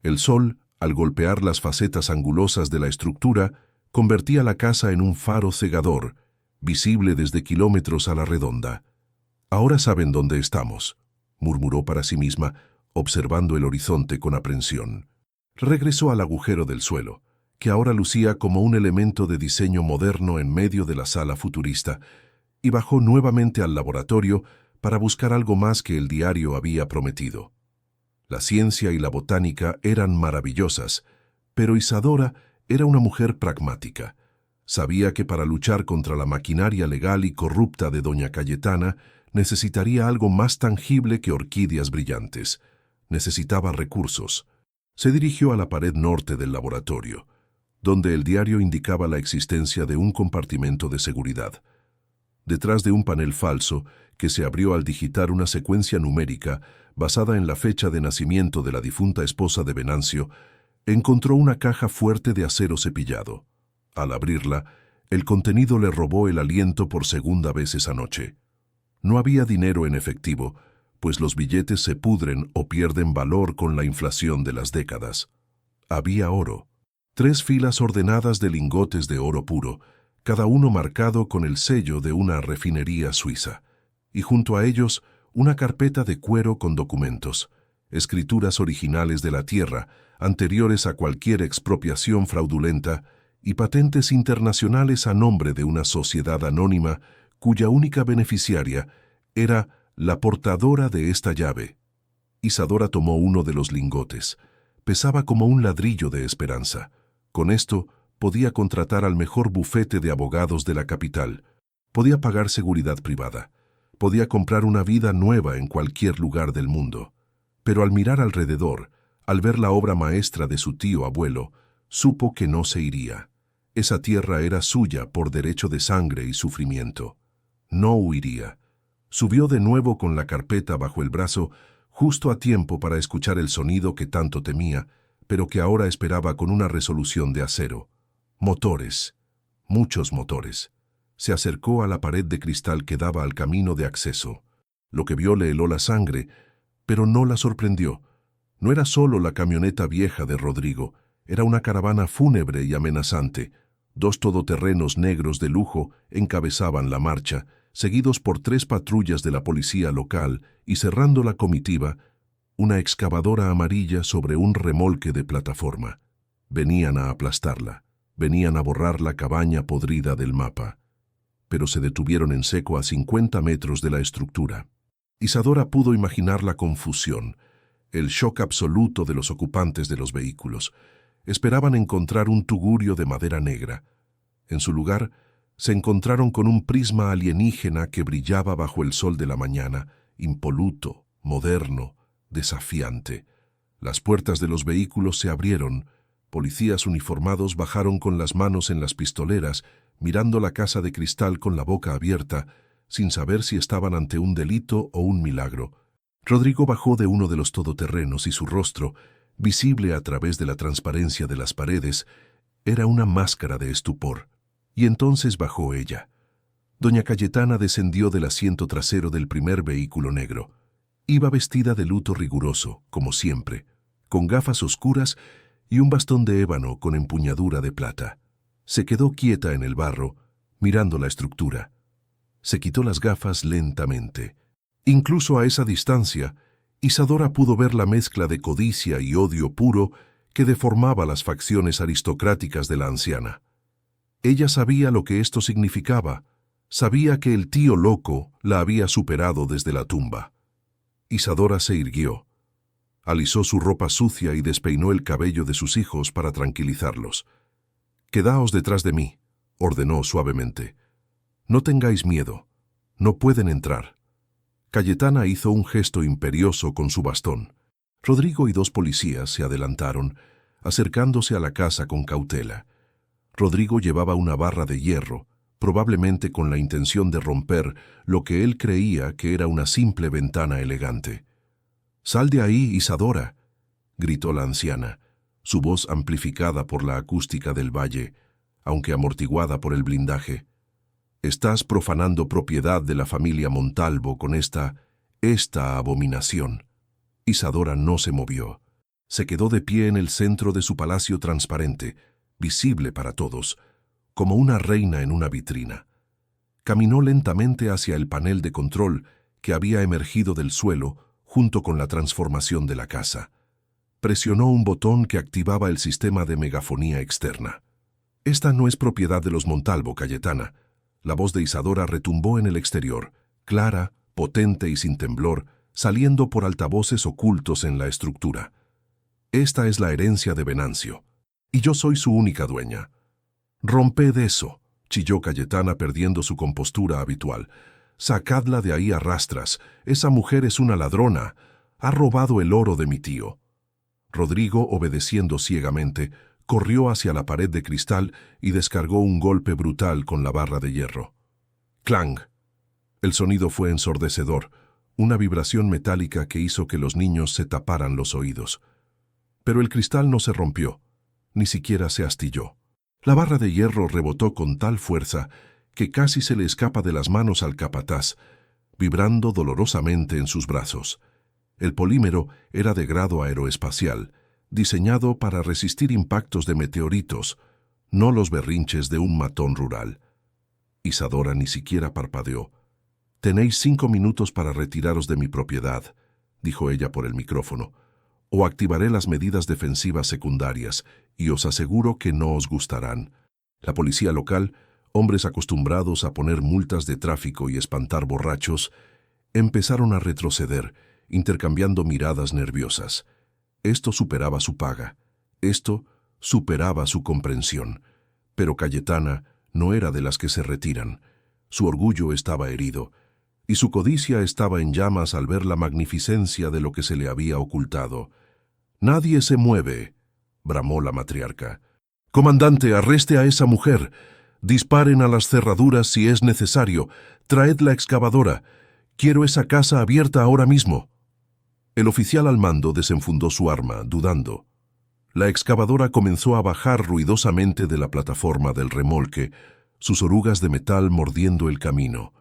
El sol, al golpear las facetas angulosas de la estructura, convertía la casa en un faro cegador, visible desde kilómetros a la redonda. «Ahora saben dónde estamos», murmuró para sí misma, observando el horizonte con aprensión. Regresó al agujero del suelo, que ahora lucía como un elemento de diseño moderno en medio de la sala futurista, y bajó nuevamente al laboratorio para buscar algo más que el diario había prometido. La ciencia y la botánica eran maravillosas, pero Isadora era una mujer pragmática. Sabía que para luchar contra la maquinaria legal y corrupta de doña Cayetana necesitaría algo más tangible que orquídeas brillantes. Necesitaba recursos. Se dirigió a la pared norte del laboratorio, donde el diario indicaba la existencia de un compartimento de seguridad. Detrás de un panel falso, que se abrió al digitar una secuencia numérica basada en la fecha de nacimiento de la difunta esposa de Venancio, encontró una caja fuerte de acero cepillado. Al abrirla, el contenido le robó el aliento por segunda vez esa noche. No había dinero en efectivo, pues los billetes se pudren o pierden valor con la inflación de las décadas. Había oro. 3 filas ordenadas de lingotes de oro puro, cada uno marcado con el sello de una refinería suiza, y junto a ellos una carpeta de cuero con documentos, escrituras originales de la tierra, anteriores a cualquier expropiación fraudulenta, y patentes internacionales a nombre de una sociedad anónima cuya única beneficiaria era la portadora de esta llave. Isadora tomó uno de los lingotes. Pesaba como un ladrillo de esperanza. Con esto podía contratar al mejor bufete de abogados de la capital. Podía pagar seguridad privada. Podía comprar una vida nueva en cualquier lugar del mundo. Pero al mirar alrededor, al ver la obra maestra de su tío abuelo, supo que no se iría. Esa tierra era suya por derecho de sangre y sufrimiento. No huiría. Subió de nuevo con la carpeta bajo el brazo, justo a tiempo para escuchar el sonido que tanto temía, pero que ahora esperaba con una resolución de acero. Motores. Muchos motores. Se acercó a la pared de cristal que daba al camino de acceso. Lo que vio le heló la sangre, pero no la sorprendió. No era solo la camioneta vieja de Rodrigo, era una caravana fúnebre y amenazante. 2 todoterrenos negros de lujo encabezaban la marcha, seguidos por 3 patrullas de la policía local y cerrando la comitiva, una excavadora amarilla sobre un remolque de plataforma. Venían a aplastarla, venían a borrar la cabaña podrida del mapa. Pero se detuvieron en seco a 50 metros de la estructura. Isadora pudo imaginar la confusión, el shock absoluto de los ocupantes de los vehículos. Esperaban encontrar un tugurio de madera negra. En su lugar, se encontraron con un prisma alienígena que brillaba bajo el sol de la mañana, impoluto, moderno, desafiante. Las puertas de los vehículos se abrieron. Policías uniformados bajaron con las manos en las pistoleras, mirando la casa de cristal con la boca abierta, sin saber si estaban ante un delito o un milagro. Rodrigo bajó de uno de los todoterrenos y su rostro, visible a través de la transparencia de las paredes, era una máscara de estupor. Y entonces bajó ella. Doña Cayetana descendió del asiento trasero del primer vehículo negro. Iba vestida de luto riguroso, como siempre, con gafas oscuras y un bastón de ébano con empuñadura de plata. Se quedó quieta en el barro, mirando la estructura. Se quitó las gafas lentamente. Incluso a esa distancia, Isadora pudo ver la mezcla de codicia y odio puro que deformaba las facciones aristocráticas de la anciana. Ella sabía lo que esto significaba. Sabía que el tío loco la había superado desde la tumba. Isadora se irguió. Alisó su ropa sucia y despeinó el cabello de sus hijos para tranquilizarlos. «Quedaos detrás de mí», ordenó suavemente. «No tengáis miedo. No pueden entrar». Cayetana hizo un gesto imperioso con su bastón. Rodrigo y 2 policías se adelantaron, acercándose a la casa con cautela. Rodrigo llevaba una barra de hierro, probablemente con la intención de romper lo que él creía que era una simple ventana elegante. «¡Sal de ahí, Isadora!», gritó la anciana, su voz amplificada por la acústica del valle, aunque amortiguada por el blindaje. «Estás profanando propiedad de la familia Montalvo con esta abominación». Isadora no se movió. Se quedó de pie en el centro de su palacio transparente, visible para todos, como una reina en una vitrina. Caminó lentamente hacia el panel de control que había emergido del suelo junto con la transformación de la casa. Presionó un botón que activaba el sistema de megafonía externa. «Esta no es propiedad de los Montalvo, Cayetana». La voz de Isadora retumbó en el exterior, clara, potente y sin temblor, saliendo por altavoces ocultos en la estructura. «Esta es la herencia de Venancio, y yo soy su única dueña». «Romped eso», chilló Cayetana perdiendo su compostura habitual. «Sacadla de ahí a rastras. Esa mujer es una ladrona. Ha robado el oro de mi tío». Rodrigo, obedeciendo ciegamente, corrió hacia la pared de cristal y descargó un golpe brutal con la barra de hierro. ¡Clang! El sonido fue ensordecedor, una vibración metálica que hizo que los niños se taparan los oídos. Pero el cristal no se rompió, ni siquiera se astilló. La barra de hierro rebotó con tal fuerza que casi se le escapa de las manos al capataz, vibrando dolorosamente en sus brazos. El polímero era de grado aeroespacial, diseñado para resistir impactos de meteoritos, no los berrinches de un matón rural. Isadora ni siquiera parpadeó. «Tenéis 5 minutos para retiraros de mi propiedad», dijo ella por el micrófono, «o activaré las medidas defensivas secundarias, y os aseguro que no os gustarán». La policía local, hombres acostumbrados a poner multas de tráfico y espantar borrachos, empezaron a retroceder, intercambiando miradas nerviosas. Esto superaba su paga, esto superaba su comprensión. Pero Cayetana no era de las que se retiran. Su orgullo estaba herido, y su codicia estaba en llamas al ver la magnificencia de lo que se le había ocultado. «Nadie se mueve», bramó la matriarca. «Comandante, arreste a esa mujer. Disparen a las cerraduras si es necesario. Traed la excavadora. Quiero esa casa abierta ahora mismo». El oficial al mando desenfundó su arma, dudando. La excavadora comenzó a bajar ruidosamente de la plataforma del remolque, sus orugas de metal mordiendo el camino.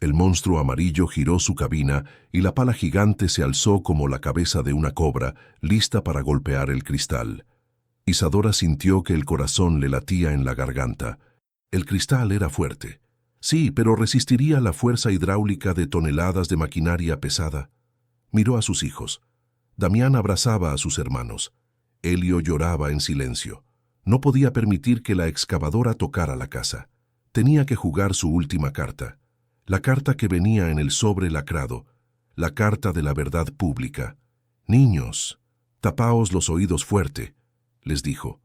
El monstruo amarillo giró su cabina y la pala gigante se alzó como la cabeza de una cobra, lista para golpear el cristal. Isadora sintió que el corazón le latía en la garganta. El cristal era fuerte. Sí, pero resistiría la fuerza hidráulica de toneladas de maquinaria pesada. Miró a sus hijos. Damián abrazaba a sus hermanos. Elio lloraba en silencio. No podía permitir que la excavadora tocara la casa. Tenía que jugar su última carta. La carta que venía en el sobre lacrado. La carta de la verdad pública. «Niños, tapaos los oídos fuerte», les dijo.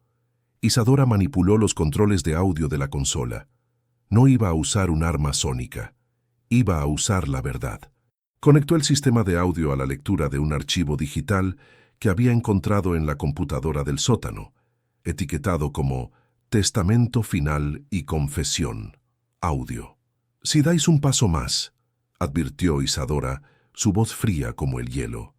Isadora manipuló los controles de audio de la consola. No iba a usar un arma sónica. Iba a usar la verdad. Conectó el sistema de audio a la lectura de un archivo digital que había encontrado en la computadora del sótano, etiquetado como «Testamento final y confesión. Audio». «Si dais un paso más», advirtió Isadora, su voz fría como el hielo.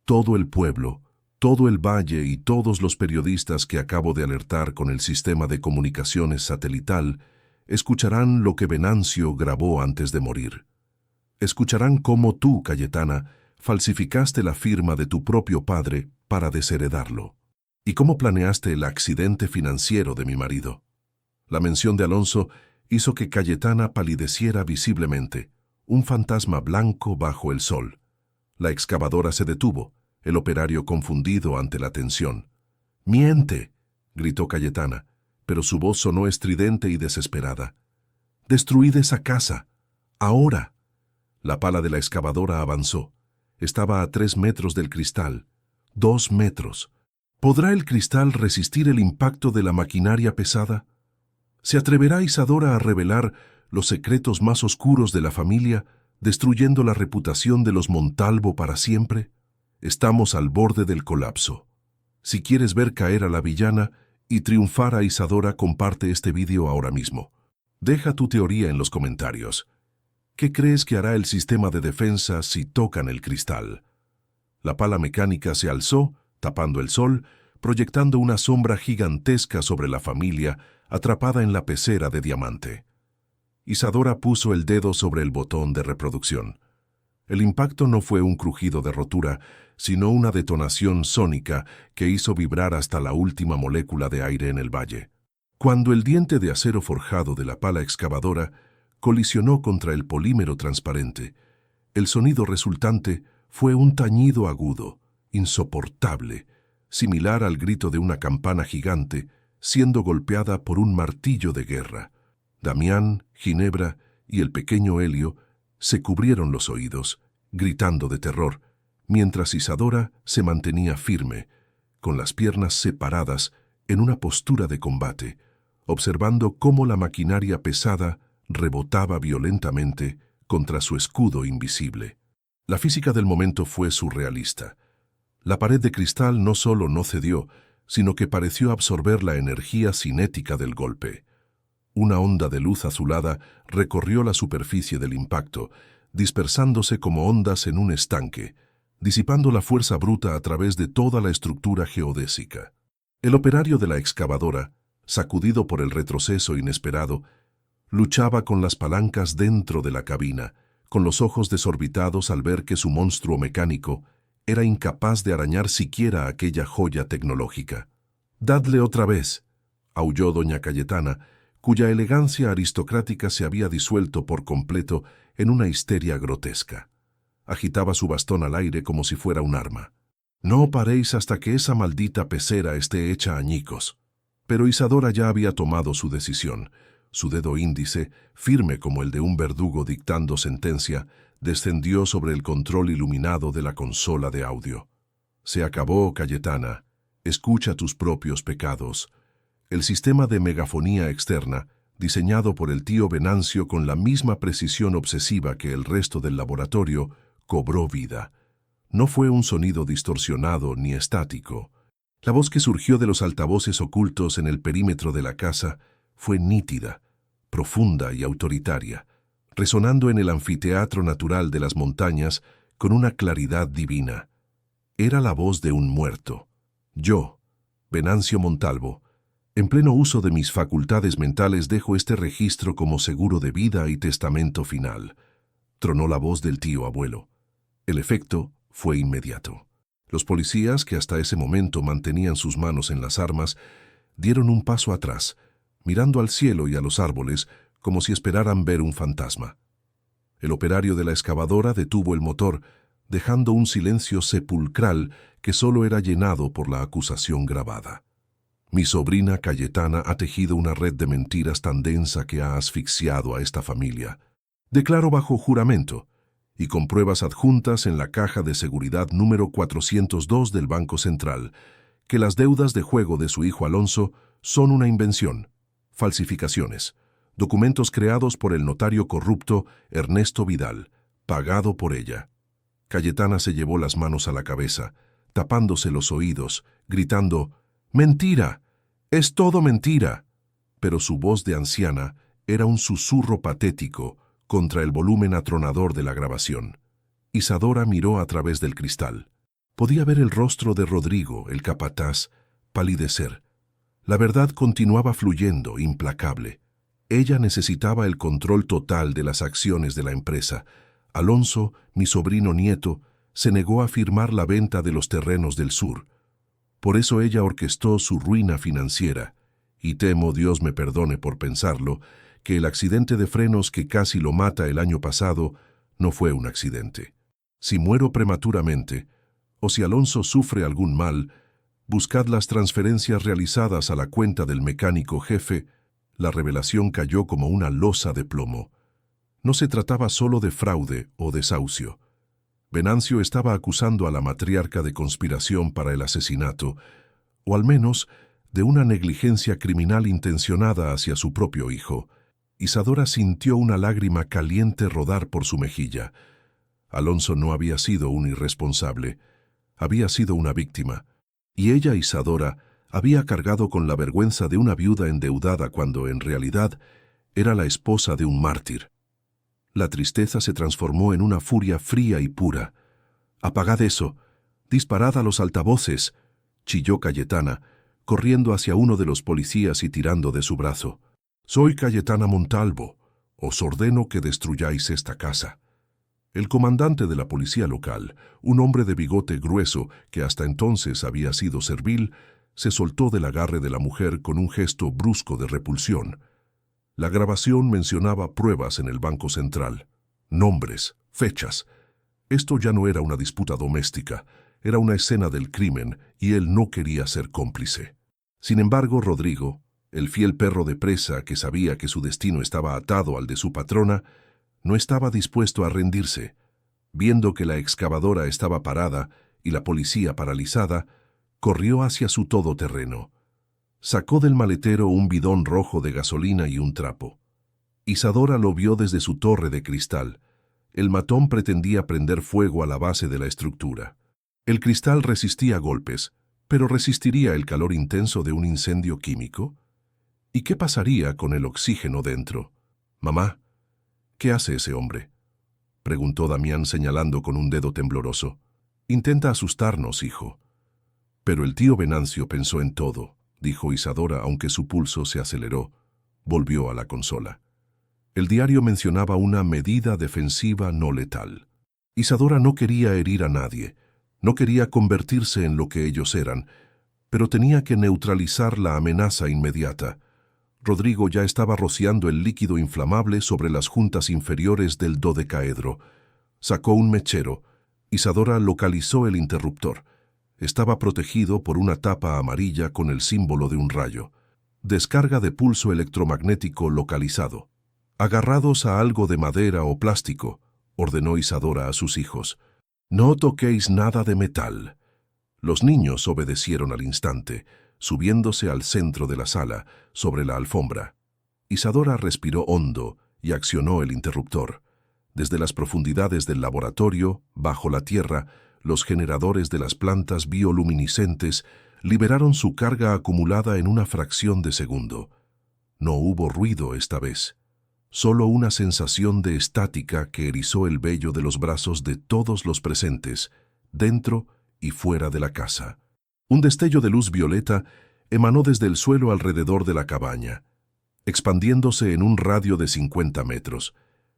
«Todo el pueblo, todo el valle y todos los periodistas que acabo de alertar con el sistema de comunicaciones satelital escucharán lo que Venancio grabó antes de morir. Escucharán cómo tú, Cayetana, falsificaste la firma de tu propio padre para desheredarlo, y cómo planeaste el accidente financiero de mi marido». La mención de Alonso hizo que Cayetana palideciera visiblemente, un fantasma blanco bajo el sol. La excavadora se detuvo, el operario confundido ante la tensión. «¡Miente!», gritó Cayetana, pero su voz sonó estridente y desesperada. «Destruid esa casa. Ahora». La pala de la excavadora avanzó. Estaba a 3 metros del cristal. 2 metros. ¿Podrá el cristal resistir el impacto de la maquinaria pesada? ¿Se atreverá Isadora a revelar los secretos más oscuros de la familia, destruyendo la reputación de los Montalvo para siempre? Estamos al borde del colapso. Si quieres ver caer a la villana y triunfar a Isadora, comparte este vídeo ahora mismo. Deja tu teoría en los comentarios. ¿Qué crees que hará el sistema de defensa si tocan el cristal? La pala mecánica se alzó, tapando el sol, proyectando una sombra gigantesca sobre la familia atrapada en la pecera de diamante. Isadora puso el dedo sobre el botón de reproducción. El impacto no fue un crujido de rotura, sino una detonación sónica que hizo vibrar hasta la última molécula de aire en el valle. Cuando el diente de acero forjado de la pala excavadora colisionó contra el polímero transparente, el sonido resultante fue un tañido agudo, insoportable, similar al grito de una campana gigante siendo golpeada por un martillo de guerra. Damián, Ginebra y el pequeño Helio se cubrieron los oídos, gritando de terror, mientras Isadora se mantenía firme, con las piernas separadas en una postura de combate, observando cómo la maquinaria pesada rebotaba violentamente contra su escudo invisible. La física del momento fue surrealista. La pared de cristal no solo no cedió, sino que pareció absorber la energía cinética del golpe. Una onda de luz azulada recorrió la superficie del impacto, dispersándose como ondas en un estanque, disipando la fuerza bruta a través de toda la estructura geodésica. El operario de la excavadora, sacudido por el retroceso inesperado, luchaba con las palancas dentro de la cabina, con los ojos desorbitados al ver que su monstruo mecánico era incapaz de arañar siquiera aquella joya tecnológica. «Dadle otra vez», aulló doña Cayetana, cuya elegancia aristocrática se había disuelto por completo en una histeria grotesca. Agitaba su bastón al aire como si fuera un arma. «No paréis hasta que esa maldita pecera esté hecha añicos». Pero Isadora ya había tomado su decisión. Su dedo índice, firme como el de un verdugo dictando sentencia, descendió sobre el control iluminado de la consola de audio. «Se acabó, Cayetana. Escucha tus propios pecados». El sistema de megafonía externa, diseñado por el tío Venancio con la misma precisión obsesiva que el resto del laboratorio, cobró vida. No fue un sonido distorsionado ni estático. La voz que surgió de los altavoces ocultos en el perímetro de la casa fue nítida, profunda y autoritaria, resonando en el anfiteatro natural de las montañas con una claridad divina. Era la voz de un muerto. Yo, Venancio Montalvo, en pleno uso de mis facultades mentales dejo este registro como seguro de vida y testamento final. Tronó la voz del tío abuelo. El efecto fue inmediato. Los policías, que hasta ese momento mantenían sus manos en las armas, dieron un paso atrás, mirando al cielo y a los árboles como si esperaran ver un fantasma. El operario de la excavadora detuvo el motor, dejando un silencio sepulcral que solo era llenado por la acusación grabada. Mi sobrina Cayetana ha tejido una red de mentiras tan densa que ha asfixiado a esta familia. Declaro bajo juramento, y con pruebas adjuntas en la caja de seguridad número 402 del Banco Central, que las deudas de juego de su hijo Alonso son una invención, falsificaciones, documentos creados por el notario corrupto Ernesto Vidal, pagado por ella. Cayetana se llevó las manos a la cabeza, tapándose los oídos, gritando: «¡Mentira! ¡Es todo mentira!». Pero su voz de anciana era un susurro patético contra el volumen atronador de la grabación. Isadora miró a través del cristal. Podía ver el rostro de Rodrigo, el capataz, palidecer. La verdad continuaba fluyendo, implacable. Ella necesitaba el control total de las acciones de la empresa. Alonso, mi sobrino nieto, se negó a firmar la venta de los terrenos del sur. Por eso ella orquestó su ruina financiera, y temo, Dios me perdone por pensarlo, que el accidente de frenos que casi lo mata el año pasado no fue un accidente. Si muero prematuramente, o si Alonso sufre algún mal, buscad las transferencias realizadas a la cuenta del mecánico jefe. La revelación cayó como una losa de plomo. No se trataba solo de fraude o desahucio. Venancio estaba acusando a la matriarca de conspiración para el asesinato, o al menos de una negligencia criminal intencionada hacia su propio hijo. Isadora sintió una lágrima caliente rodar por su mejilla. Alonso no había sido un irresponsable, había sido una víctima, y ella, Isadora, había cargado con la vergüenza de una viuda endeudada cuando, en realidad, Era la esposa de un mártir. La tristeza se transformó en una furia fría y pura. «Apagad eso, disparad a los altavoces», chilló Cayetana, corriendo hacia uno de los policías y tirando de su brazo. «Soy Cayetana Montalvo. Os ordeno que destruyáis esta casa». El comandante de la policía local, un hombre de bigote grueso que hasta entonces había sido servil, se soltó del agarre de la mujer con un gesto brusco de repulsión. La grabación mencionaba pruebas en el Banco Central, nombres, fechas. Esto ya no era una disputa doméstica, era una escena del crimen y él no quería ser cómplice. Sin embargo, Rodrigo, el fiel perro de presa que sabía que su destino estaba atado al de su patrona, no estaba dispuesto a rendirse. Viendo que la excavadora estaba parada y la policía paralizada, corrió hacia su todoterreno. Sacó del maletero un bidón rojo de gasolina y un trapo. Isadora lo vio desde su torre de cristal. El matón pretendía prender fuego a la base de la estructura. El cristal resistía golpes, pero ¿resistiría el calor intenso de un incendio químico? ¿Y qué pasaría con el oxígeno dentro? «Mamá, ¿qué hace ese hombre?», preguntó Damián señalando con un dedo tembloroso. «Intenta asustarnos, hijo». Pero el tío Venancio pensó en todo, dijo Isadora, aunque su pulso se aceleró. Volvió a la consola. El diario mencionaba una medida defensiva no letal. Isadora no quería herir a nadie, no quería convertirse en lo que ellos eran, pero tenía que neutralizar la amenaza inmediata. Rodrigo ya estaba rociando el líquido inflamable sobre las juntas inferiores del dodecaedro. Sacó un mechero. Isadora localizó el interruptor. Estaba protegido por una tapa amarilla con el símbolo de un rayo. Descarga de pulso electromagnético localizado. «Agarrados a algo de madera o plástico», ordenó Isadora a sus hijos. «No toquéis nada de metal». Los niños obedecieron al instante, subiéndose al centro de la sala, sobre la alfombra. Isadora respiró hondo y accionó el interruptor. Desde las profundidades del laboratorio, bajo la tierra, los generadores de las plantas bioluminiscentes liberaron su carga acumulada en una fracción de segundo. No hubo ruido esta vez, solo una sensación de estática que erizó el vello de los brazos de todos los presentes, dentro y fuera de la casa. Un destello de luz violeta emanó desde el suelo alrededor de la cabaña, expandiéndose en un radio de 50 metros.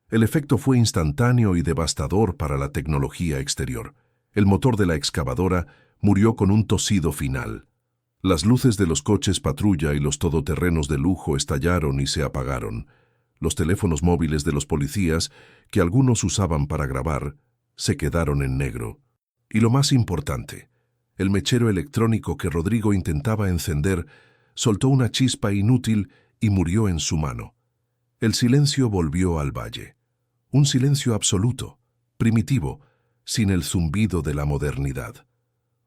El efecto fue instantáneo y devastador para la tecnología exterior. El motor de la excavadora murió con un tosido final. Las luces de los coches patrulla y los todoterrenos de lujo estallaron y se apagaron. Los teléfonos móviles de los policías, que algunos usaban para grabar, se quedaron en negro. Y lo más importante, el mechero electrónico que Rodrigo intentaba encender soltó una chispa inútil y murió en su mano. El silencio volvió al valle. Un silencio absoluto, primitivo, sin el zumbido de la modernidad.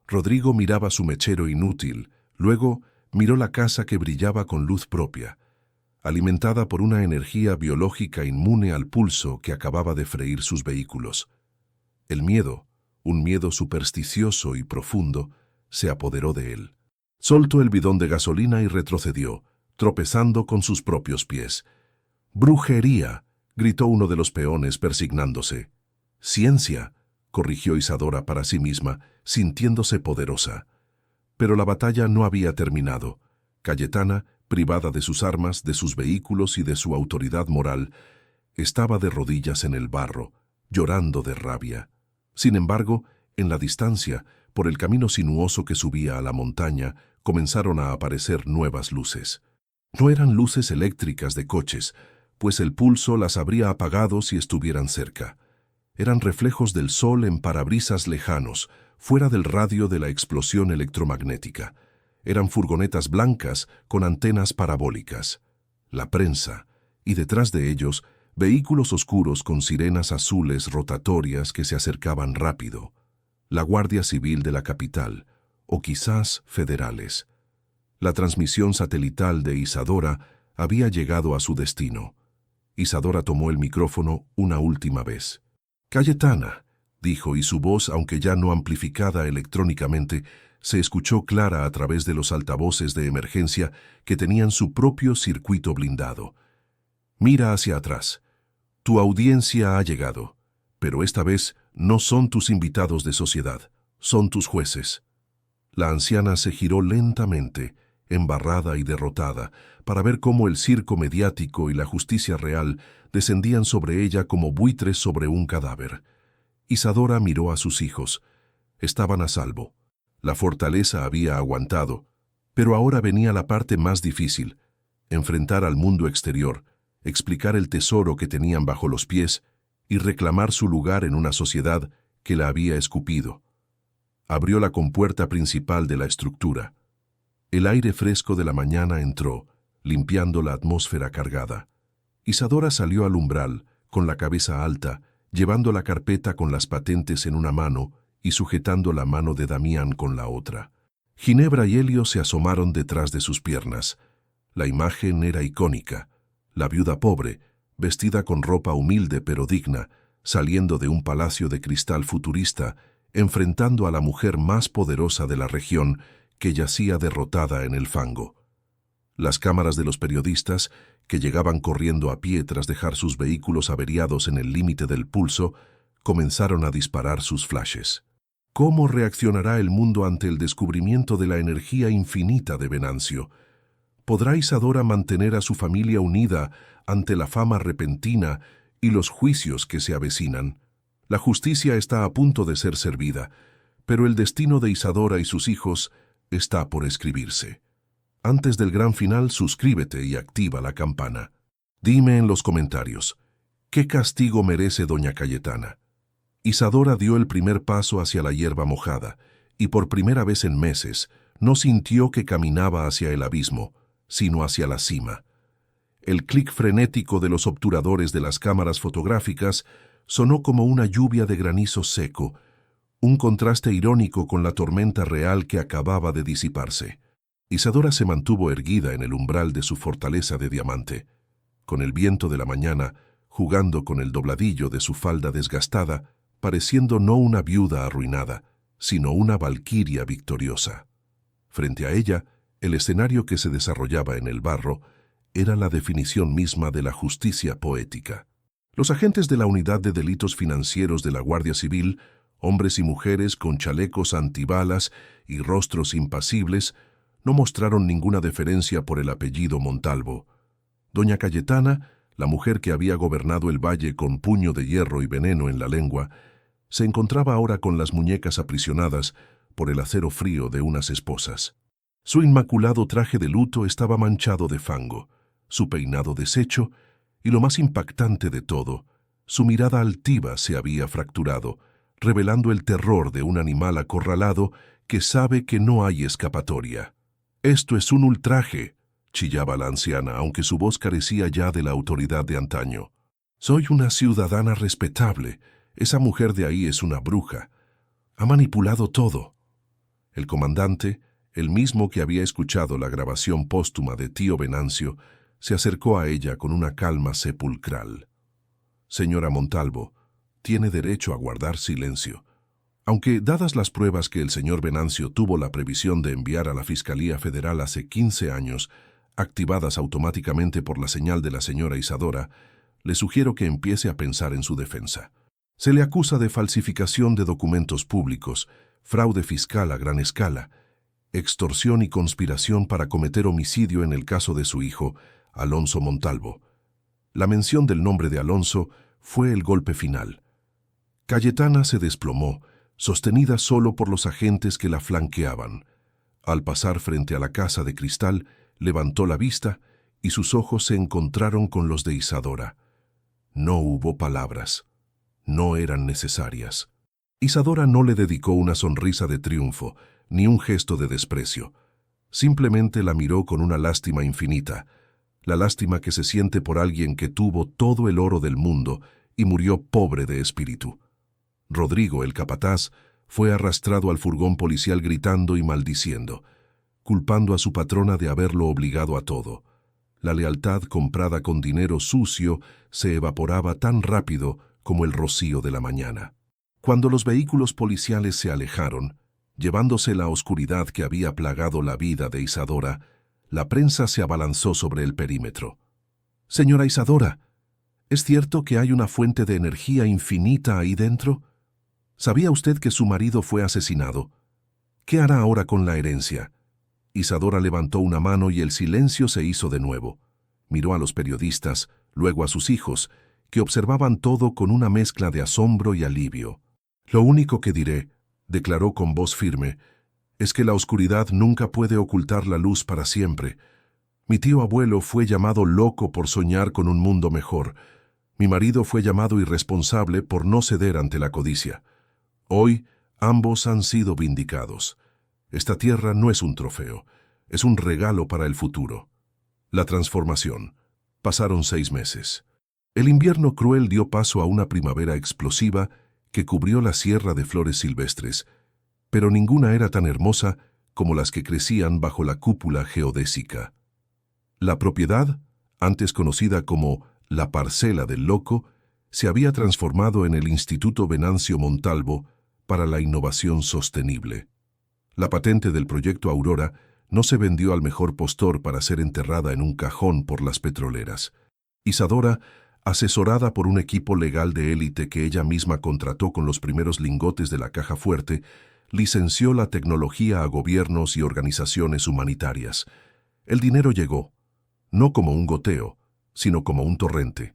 Rodrigo miraba su mechero inútil, luego miró la casa que brillaba con luz propia, alimentada por una energía biológica inmune al pulso que acababa de freír sus vehículos. El miedo, un miedo supersticioso y profundo, se apoderó de él. Soltó el bidón de gasolina y retrocedió, tropezando con sus propios pies. «¡Brujería!», gritó uno de los peones persignándose. «Ciencia», corrigió Isadora para sí misma, sintiéndose poderosa. Pero la batalla no había terminado. Cayetana, privada de sus armas, de sus vehículos y de su autoridad moral, estaba de rodillas en el barro, llorando de rabia. Sin embargo, en la distancia, por el camino sinuoso que subía a la montaña, comenzaron a aparecer nuevas luces. No eran luces eléctricas de coches, pues el pulso las habría apagado si estuvieran cerca. Eran reflejos del sol en parabrisas lejanos, fuera del radio de la explosión electromagnética. Eran furgonetas blancas con antenas parabólicas. La prensa, y detrás de ellos, vehículos oscuros con sirenas azules rotatorias que se acercaban rápido. La Guardia Civil de la capital, o quizás federales. La transmisión satelital de Isadora había llegado a su destino. Isadora tomó el micrófono una última vez. «Cayetana», dijo, y su voz, aunque ya no amplificada electrónicamente, se escuchó clara a través de los altavoces de emergencia que tenían su propio circuito blindado. Mira hacia atrás. Tu audiencia ha llegado, pero esta vez no son tus invitados de sociedad, son tus jueces. La anciana se giró lentamente, embarrada y derrotada, para ver cómo el circo mediático y la justicia real descendían sobre ella como buitres sobre un cadáver. Isadora miró a sus hijos. Estaban a salvo. La fortaleza había aguantado, pero ahora venía la parte más difícil: enfrentar al mundo exterior, explicar el tesoro que tenían bajo los pies y reclamar su lugar en una sociedad que la había escupido. Abrió la compuerta principal de la estructura. El aire fresco de la mañana entró, limpiando la atmósfera cargada. Isadora salió al umbral, con la cabeza alta, llevando la carpeta con las patentes en una mano y sujetando la mano de Damián con la otra. Ginebra y Helio se asomaron detrás de sus piernas. La imagen era icónica: la viuda pobre, vestida con ropa humilde pero digna, saliendo de un palacio de cristal futurista, enfrentando a la mujer más poderosa de la región, que yacía derrotada en el fango. Las cámaras de los periodistas, que llegaban corriendo a pie tras dejar sus vehículos averiados en el límite del pulso, comenzaron a disparar sus flashes. ¿Cómo reaccionará el mundo ante el descubrimiento de la energía infinita de Venancio? ¿Podrá Isadora mantener a su familia unida ante la fama repentina y los juicios que se avecinan? La justicia está a punto de ser servida, pero el destino de Isadora y sus hijos está por escribirse. Antes del gran final, suscríbete y activa la campana. Dime en los comentarios, ¿qué castigo merece doña Cayetana? Isadora dio el primer paso hacia la hierba mojada, y por primera vez en meses no sintió que caminaba hacia el abismo, sino hacia la cima. El clic frenético de los obturadores de las cámaras fotográficas sonó como una lluvia de granizo seco, un contraste irónico con la tormenta real que acababa de disiparse. Isadora se mantuvo erguida en el umbral de su fortaleza de diamante, con el viento de la mañana jugando con el dobladillo de su falda desgastada, pareciendo no una viuda arruinada, sino una valquiria victoriosa. Frente a ella, el escenario que se desarrollaba en el barro era la definición misma de la justicia poética. Los agentes de la Unidad de Delitos Financieros de la Guardia Civil, hombres y mujeres con chalecos antibalas y rostros impasibles, no mostraron ninguna deferencia por el apellido Montalvo. Doña Cayetana, la mujer que había gobernado el valle con puño de hierro y veneno en la lengua, se encontraba ahora con las muñecas aprisionadas por el acero frío de unas esposas. Su inmaculado traje de luto estaba manchado de fango, su peinado deshecho, y lo más impactante de todo, su mirada altiva se había fracturado, revelando el terror de un animal acorralado que sabe que no hay escapatoria. «Esto es un ultraje», chillaba la anciana, aunque su voz carecía ya de la autoridad de antaño. «Soy una ciudadana respetable. Esa mujer de ahí es una bruja. Ha manipulado todo». El comandante, el mismo que había escuchado la grabación póstuma de Tío Venancio, se acercó a ella con una calma sepulcral. «Señora Montalvo, tiene derecho a guardar silencio. Aunque, dadas las pruebas que el señor Venancio tuvo la previsión de enviar a la Fiscalía Federal hace 15 años, activadas automáticamente por la señal de la señora Isadora, le sugiero que empiece a pensar en su defensa. Se le acusa de falsificación de documentos públicos, fraude fiscal a gran escala, extorsión y conspiración para cometer homicidio en el caso de su hijo, Alonso Montalvo. La mención del nombre de Alonso fue el golpe final. Cayetana se desplomó, sostenida solo por los agentes que la flanqueaban. Al pasar frente a la casa de cristal, levantó la vista y sus ojos se encontraron con los de Isadora. No hubo palabras. No eran necesarias. Isadora no le dedicó una sonrisa de triunfo, ni un gesto de desprecio. Simplemente la miró con una lástima infinita, la lástima que se siente por alguien que tuvo todo el oro del mundo y murió pobre de espíritu. Rodrigo, el capataz, fue arrastrado al furgón policial gritando y maldiciendo, culpando a su patrona de haberlo obligado a todo. La lealtad comprada con dinero sucio se evaporaba tan rápido como el rocío de la mañana. Cuando los vehículos policiales se alejaron, llevándose la oscuridad que había plagado la vida de Isadora, la prensa se abalanzó sobre el perímetro. Señora Isadora, ¿es cierto que hay una fuente de energía infinita ahí dentro? ¿Sabía usted que su marido fue asesinado? ¿Qué hará ahora con la herencia? Isadora levantó una mano y el silencio se hizo de nuevo. Miró a los periodistas, luego a sus hijos, que observaban todo con una mezcla de asombro y alivio. Lo único que diré, declaró con voz firme, es que la oscuridad nunca puede ocultar la luz para siempre. Mi tío abuelo fue llamado loco por soñar con un mundo mejor. Mi marido fue llamado irresponsable por no ceder ante la codicia. Hoy, ambos han sido vindicados. Esta tierra no es un trofeo, es un regalo para el futuro. La transformación. Pasaron 6 meses. El invierno cruel dio paso a una primavera explosiva que cubrió la sierra de flores silvestres, pero ninguna era tan hermosa como las que crecían bajo la cúpula geodésica. La propiedad, antes conocida como la parcela del loco, se había transformado en el Instituto Venancio Montalvo para la Innovación Sostenible. La patente del proyecto Aurora no se vendió al mejor postor para ser enterrada en un cajón por las petroleras. Isadora, asesorada por un equipo legal de élite que ella misma contrató con los primeros lingotes de la caja fuerte, licenció la tecnología a gobiernos y organizaciones humanitarias. El dinero llegó, no como un goteo, sino como un torrente.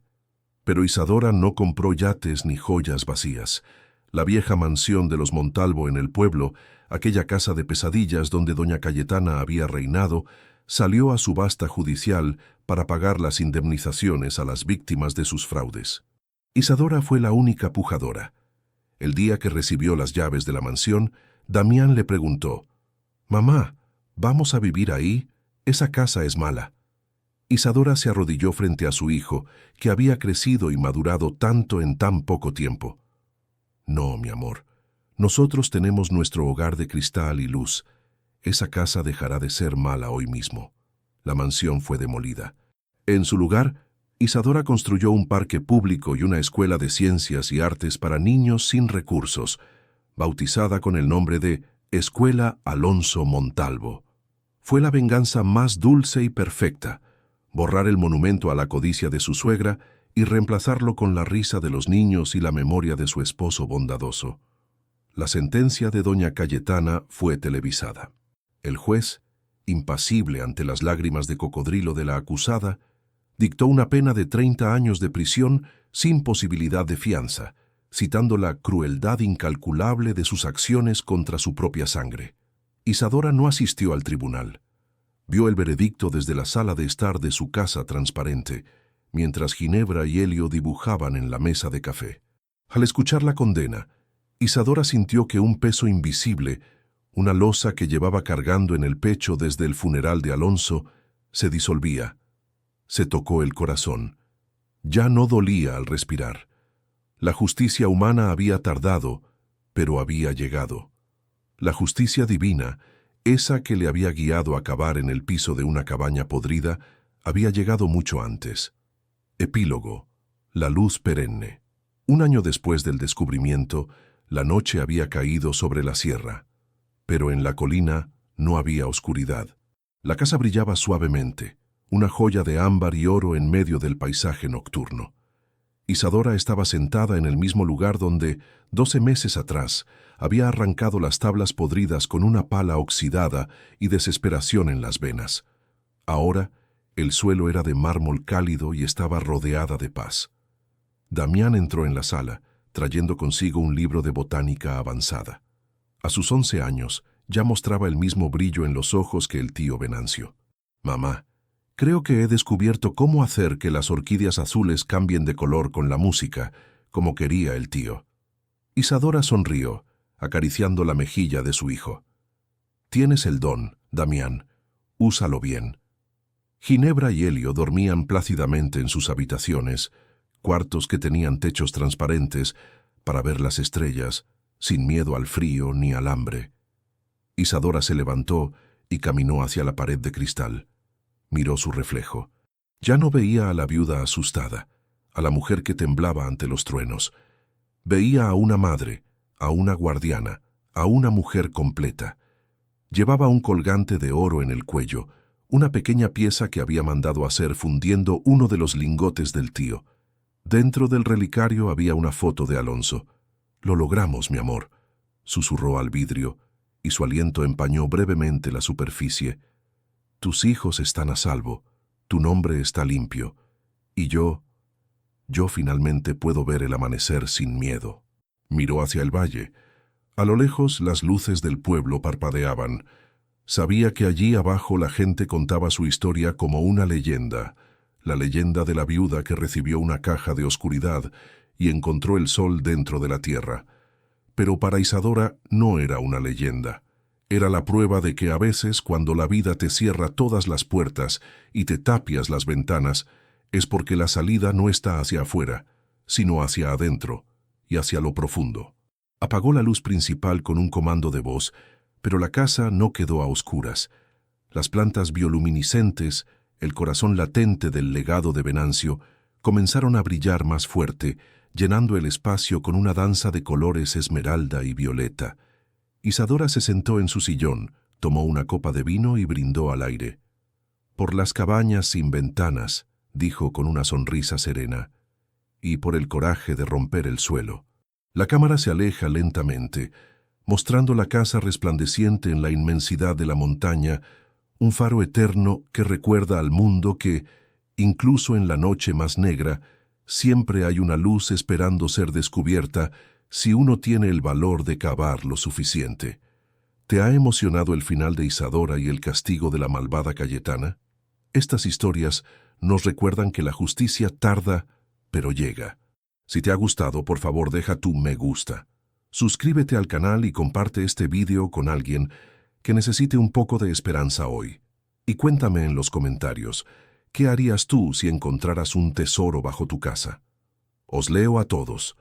Pero Isadora no compró yates ni joyas vacías. La vieja mansión de los Montalvo en el pueblo, aquella casa de pesadillas donde doña Cayetana había reinado, salió a subasta judicial para pagar las indemnizaciones a las víctimas de sus fraudes. Isadora fue la única pujadora. El día que recibió las llaves de la mansión, Damián le preguntó, «Mamá, ¿vamos a vivir ahí? Esa casa es mala». Isadora se arrodilló frente a su hijo, que había crecido y madurado tanto en tan poco tiempo. «No, mi amor, nosotros tenemos nuestro hogar de cristal y luz. Esa casa dejará de ser mala hoy mismo». La mansión fue demolida. En su lugar, Isadora construyó un parque público y una escuela de ciencias y artes para niños sin recursos, bautizada con el nombre de Escuela Alonso Montalvo. Fue la venganza más dulce y perfecta, borrar el monumento a la codicia de su suegra y reemplazarlo con la risa de los niños y la memoria de su esposo bondadoso. La sentencia de doña Cayetana fue televisada. El juez, impasible ante las lágrimas de cocodrilo de la acusada, dictó una pena de 30 años de prisión sin posibilidad de fianza, citando la crueldad incalculable de sus acciones contra su propia sangre. Isadora no asistió al tribunal. Vio el veredicto desde la sala de estar de su casa transparente, mientras Ginebra y Helio dibujaban en la mesa de café. Al escuchar la condena, Isadora sintió que un peso invisible, una losa que llevaba cargando en el pecho desde el funeral de Alonso, se disolvía. Se tocó el corazón. Ya no dolía al respirar. La justicia humana había tardado, pero había llegado. La justicia divina, esa que le había guiado a cavar en el piso de una cabaña podrida, había llegado mucho antes. Epílogo. La luz perenne. 1 año después del descubrimiento, la noche había caído sobre la sierra, pero en la colina no había oscuridad. La casa brillaba suavemente, una joya de ámbar y oro en medio del paisaje nocturno. Isadora estaba sentada en el mismo lugar donde, 12 meses atrás, había arrancado las tablas podridas con una pala oxidada y desesperación en las venas. Ahora, el suelo era de mármol cálido y estaba rodeada de paz. Damián entró en la sala, trayendo consigo un libro de botánica avanzada. A sus 11 años, ya mostraba el mismo brillo en los ojos que el tío Venancio. «Mamá, creo que he descubierto cómo hacer que las orquídeas azules cambien de color con la música, como quería el tío». Isadora sonrió, acariciando la mejilla de su hijo. «Tienes el don, Damián. Úsalo bien». Ginebra y Helio dormían plácidamente en sus habitaciones, cuartos que tenían techos transparentes, para ver las estrellas, sin miedo al frío ni al hambre. Isadora se levantó y caminó hacia la pared de cristal. Miró su reflejo. Ya no veía a la viuda asustada, a la mujer que temblaba ante los truenos. Veía a una madre, a una guardiana, a una mujer completa. Llevaba un colgante de oro en el cuello, una pequeña pieza que había mandado hacer fundiendo uno de los lingotes del tío. Dentro del relicario había una foto de Alonso. «Lo logramos, mi amor», susurró al vidrio, y su aliento empañó brevemente la superficie. «Tus hijos están a salvo, tu nombre está limpio, y yo finalmente puedo ver el amanecer sin miedo». Miró hacia el valle. A lo lejos las luces del pueblo parpadeaban. Sabía que allí abajo la gente contaba su historia como una leyenda, la leyenda de la viuda que recibió una caja de oscuridad y encontró el sol dentro de la tierra. Pero para Isadora no era una leyenda. Era la prueba de que a veces, cuando la vida te cierra todas las puertas y te tapias las ventanas, es porque la salida no está hacia afuera, sino hacia adentro y hacia lo profundo. Apagó la luz principal con un comando de voz, pero la casa no quedó a oscuras. Las plantas bioluminiscentes, el corazón latente del legado de Venancio, comenzaron a brillar más fuerte, llenando el espacio con una danza de colores esmeralda y violeta. Isadora se sentó en su sillón, tomó una copa de vino y brindó al aire. «Por las cabañas sin ventanas», dijo con una sonrisa serena, «y por el coraje de romper el suelo». La cámara se aleja lentamente, mostrando la casa resplandeciente en la inmensidad de la montaña, un faro eterno que recuerda al mundo que, incluso en la noche más negra, siempre hay una luz esperando ser descubierta si uno tiene el valor de cavar lo suficiente. ¿Te ha emocionado el final de Isadora y el castigo de la malvada Cayetana? Estas historias nos recuerdan que la justicia tarda, pero llega. Si te ha gustado, por favor deja tu me gusta. Suscríbete al canal y comparte este vídeo con alguien que necesite un poco de esperanza hoy. Y cuéntame en los comentarios, ¿qué harías tú si encontraras un tesoro bajo tu casa? Os leo a todos.